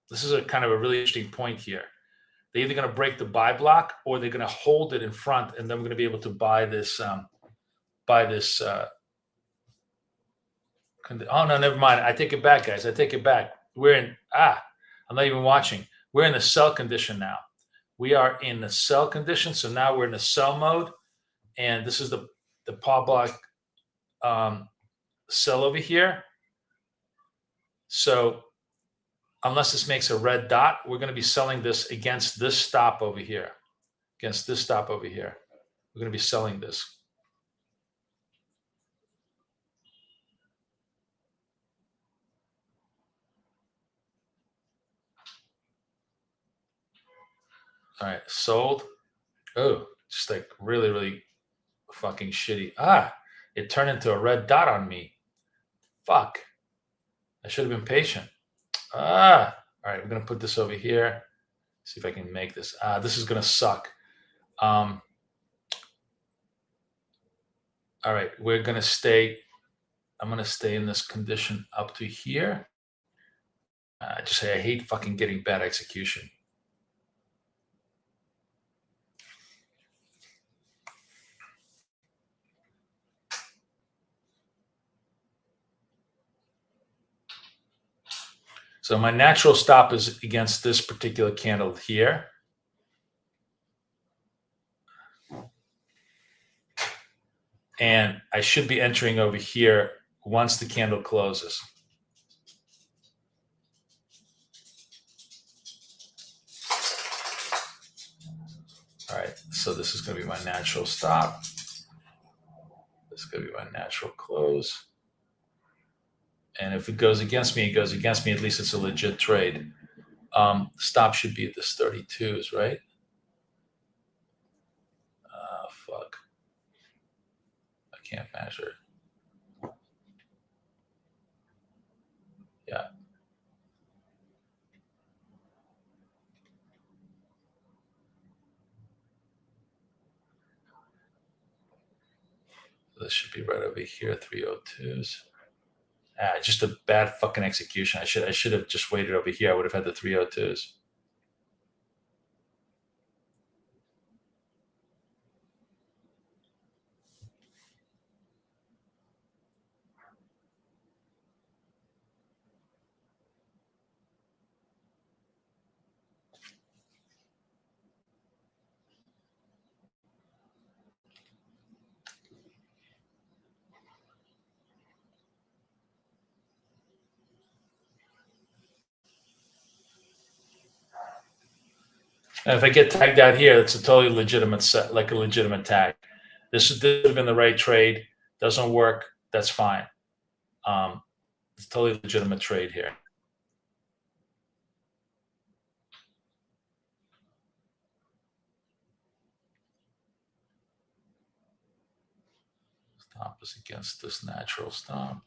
This is a kind of a really interesting point here. They're either going to break the buy block or they're going to hold it in front, and then we're going to be able to buy this. Oh no, never mind. I take it back, guys. I take it back. I'm not even watching. We're in the sell condition now. We are in the sell condition. So now we're in the sell mode, and this is the paw block sell over here. So unless this makes a red dot, we're going to be selling this against this stop over here. Against this stop over here. We're going to be selling this. All right, sold. Oh, just like really, really fucking shitty. It turned into a red dot on me. Fuck. I should have been patient. All right, we're going to put this over here. See if I can make this. This is going to suck. All right, we're going to stay. I'm going to stay in this condition up to here. Just say I hate fucking getting bad execution. So my natural stop is against this particular candle here. And I should be entering over here once the candle closes. All right, so this is going to be my natural stop. This is going to be my natural close. And if it goes against me, it goes against me. At least it's a legit trade. Stop should be at this 32s, right? Fuck. I can't measure. Yeah. This should be right over here, 302s. Just a bad fucking execution. I should have just waited over here. I would have had the 302s. And if I get tagged out here, it's a totally legitimate set, like a legitimate tag. This would have been the right trade. Doesn't work. That's fine. It's a totally legitimate trade here. Stop is against this natural stop.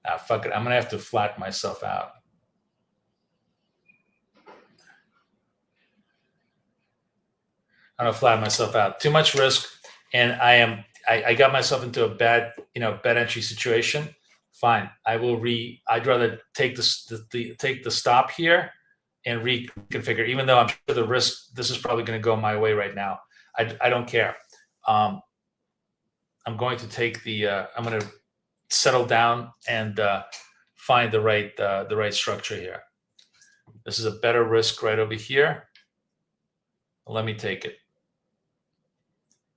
Ah, fuck it. I'm gonna have to flatten myself out. I'm gonna flatten myself out. Too much risk, and I got myself into a bad entry situation. Fine. I'd rather take take the stop here and reconfigure, even though I'm sure the risk, this is probably going to go my way right now. I don't care. I'm going to take I'm going to settle down and find the right structure here. This is a better risk right over here. Let me take it,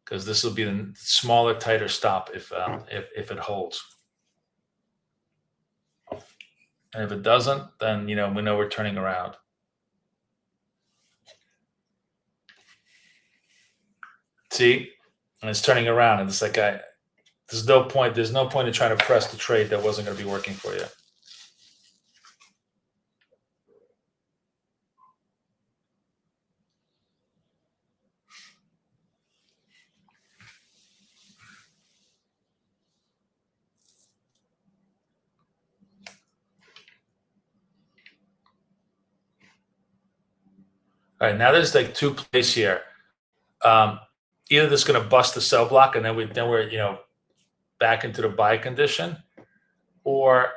because this will be the smaller, tighter stop if it holds. And if it doesn't, then we know we're turning around. See, and it's turning around, and it's like there's no point in trying to press the trade that wasn't going to be working for you. All right, now there's like two plays here. Either this is going to bust the sell block, and then we're back into the buy condition, or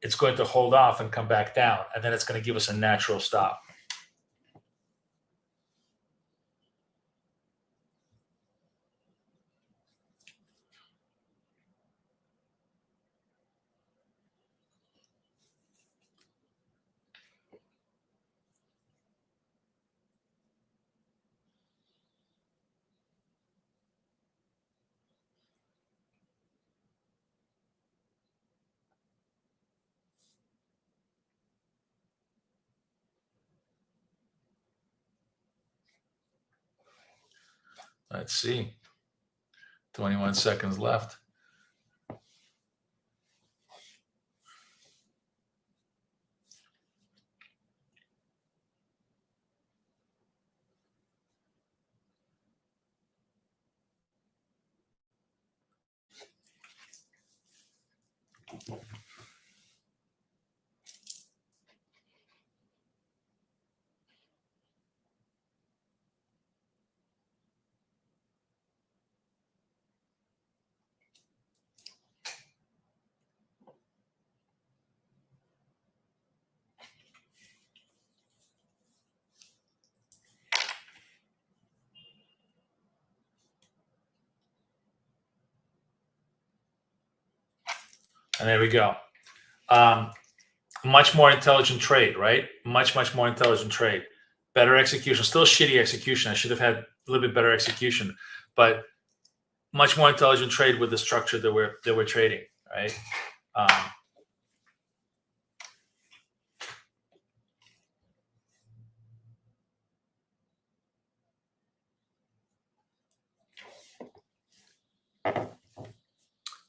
it's going to hold off and come back down, and then it's going to give us a natural stop. Let's see. 21 seconds left. And there we go. Much more intelligent trade, right? Much more intelligent trade. Better execution. Still shitty execution. I should have had a little bit better execution, but much more intelligent trade with the structure that we're trading, right?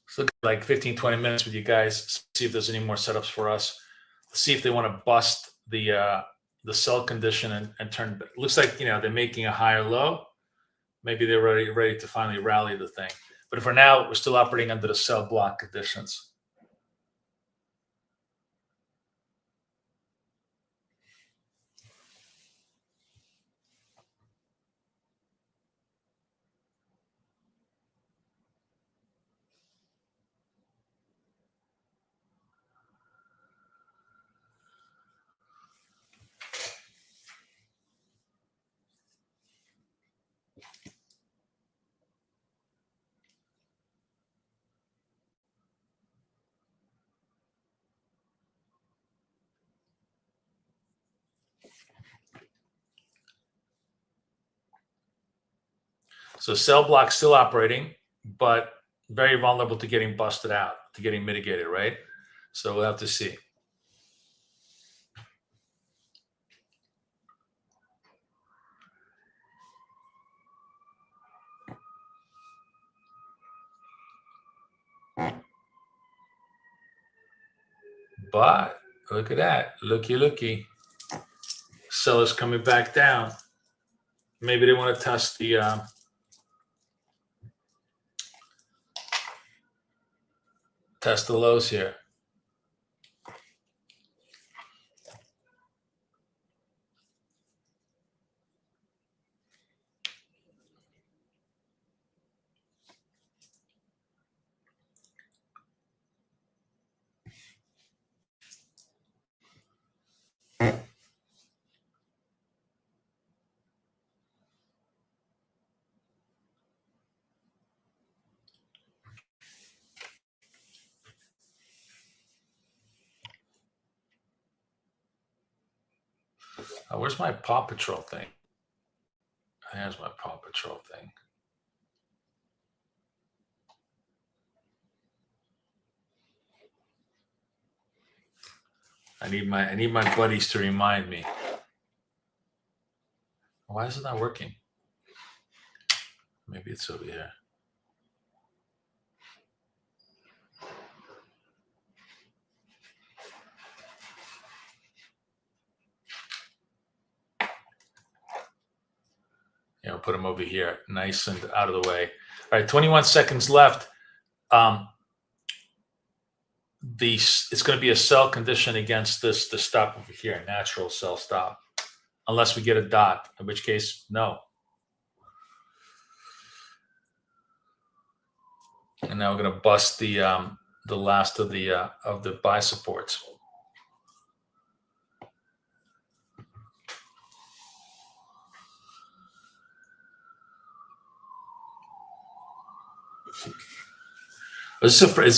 So like 15, 20 minutes with you guys, see if there's any more setups for us. See if they want to bust the sell condition and turn. Looks like they're making a higher low. Maybe they're ready to finally rally the thing. But for now, we're still operating under the sell block conditions. So sell block still operating, but very vulnerable to getting busted out, to getting mitigated, right? So we'll have to see. But look at that. Looky. Sellers coming back down. Maybe they want to test the lows here. Where's my Paw Patrol thing? There's my Paw Patrol thing. I need my buddies to remind me. Why is it not working? Maybe it's over here. Yeah, we'll put them over here, nice and out of the way. All right, 21 seconds left. It's going to be a sell condition against the stop over here, natural sell stop, unless we get a dot, in which case, no. And now we're going to bust the last of the buy supports.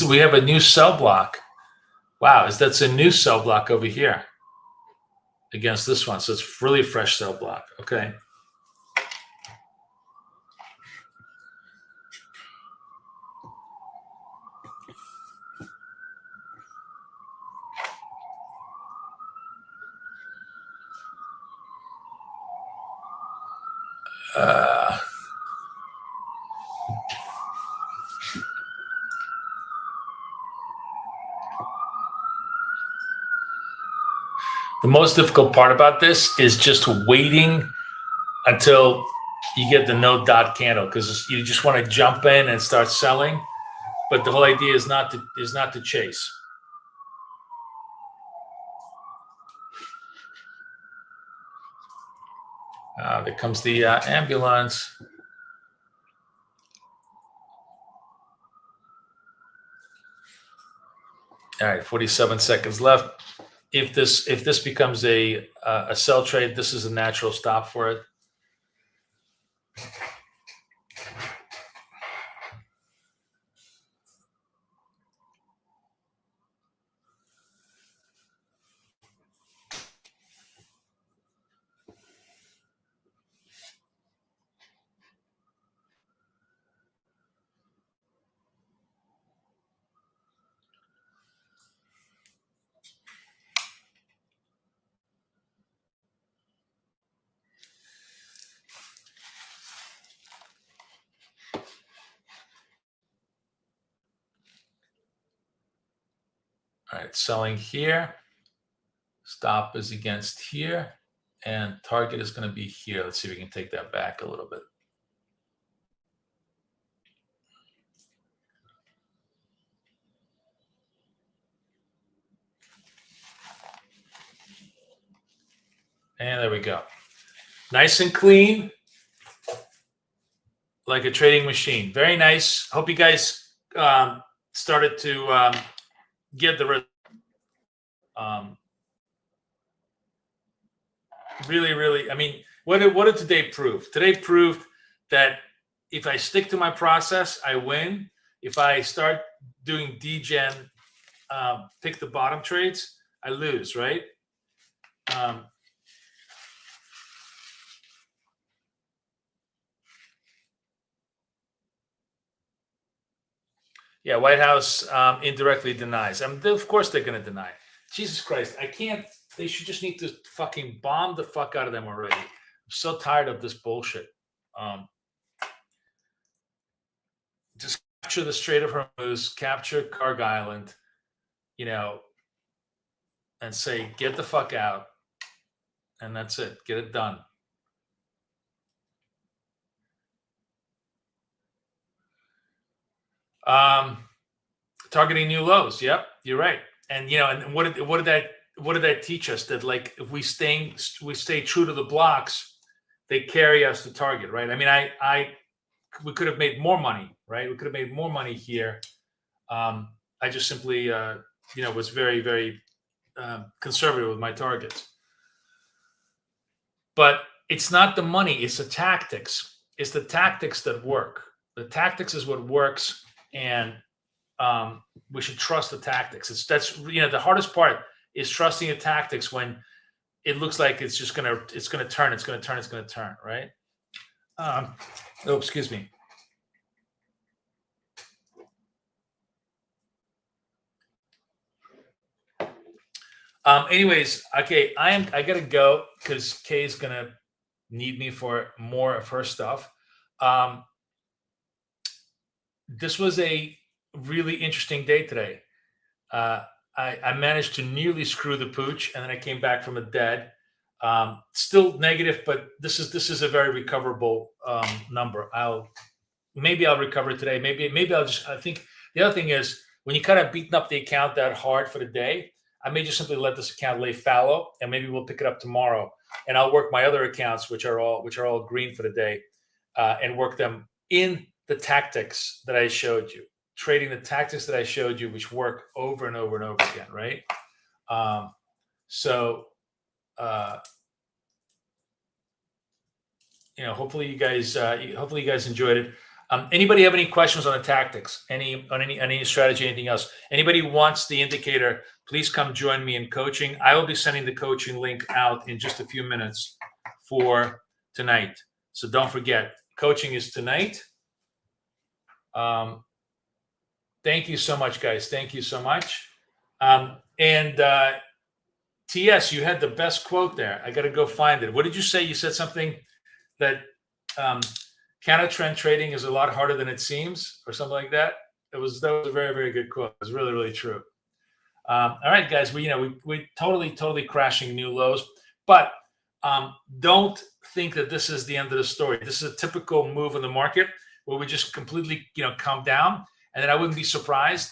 We have a new sell block. Wow, that's a new sell block over here against this one. So it's really a fresh sell block. Okay. The most difficult part about this is just waiting until you get the no dot candle, because you just want to jump in and start selling. But the whole idea is not to chase. There comes the ambulance. All right, 47 seconds left. If this becomes a sell trade, this is a natural stop for it. All right, selling here. Stop is against here, and target is going to be here. Let's see if we can take that back a little bit. And there we go. Nice and clean, like a trading machine. Very nice. Hope you guys started to get the really. I mean, what did today prove? Today proved that if I stick to my process, I win. If I start doing degen, pick the bottom trades, I lose, right? Yeah, White House indirectly denies. I mean, of course they're going to deny. Jesus Christ, I can't. They should just need to fucking bomb the fuck out of them already. I'm so tired of this bullshit. Just capture the Strait of Hormuz, capture Karg Island, and say, get the fuck out. And that's it. Get it done. Targeting new lows. Yep, you're right. And and what did that teach us? That like if we stay true to the blocks, they carry us to target, right? I mean, we could have made more money, right? We could have made more money here. I just simply was very, very conservative with my targets. But it's not the money, it's the tactics. It's the tactics that work. The tactics is what works, and we should trust the tactics. That's the hardest part is trusting the tactics when it looks like it's gonna turn, right? Oh, excuse me. Anyways, okay, I gotta go because Kay's gonna need me for more of her stuff. This was a really interesting day today. I managed to nearly screw the pooch, and then I came back from the dead. Still negative, but this is a very recoverable number. Maybe I'll recover today. Maybe I'll just. I think the other thing is when you kind of beaten up the account that hard for the day, I may just simply let this account lay fallow, and maybe we'll pick it up tomorrow. And I'll work my other accounts, which are all green for the day, and work them in the tactics that I showed you, trading the tactics that I showed you, which work over and over and over again, right? Hopefully you guys enjoyed it. Anybody have any questions on the tactics, any strategy, anything else? Anybody wants the indicator, please come join me in coaching. I will be sending the coaching link out in just a few minutes for tonight. So don't forget, coaching is tonight. Thank you so much, guys. Thank you so much. TS, you had the best quote there. I got to go find it. What did you say? You said something that counter trend trading is a lot harder than it seems, or something like that. That was a very, very good quote. It was really, really true. All right, guys, we totally crashing new lows, but don't think that this is the end of the story. This is a typical move in the market where we just completely come down, and then I wouldn't be surprised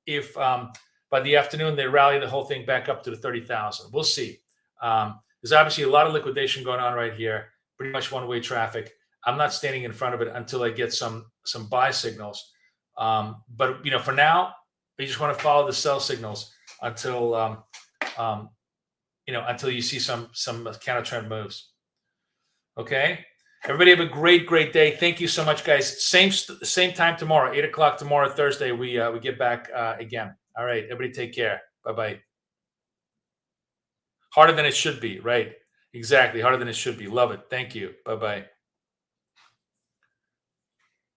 if by the afternoon they rally the whole thing back up to the 30,000. We'll see. There's obviously a lot of liquidation going on right here. Pretty much one-way traffic. I'm not standing in front of it until I get some buy signals. But for now, we just want to follow the sell signals until until you see some counter trend moves. Okay. Everybody have a great day. Thank you so much, guys. Same time tomorrow, 8 o'clock tomorrow, Thursday. We get back again. All right. Everybody take care. Bye-bye. Harder than it should be, right? Exactly. Harder than it should be. Love it. Thank you. Bye-bye.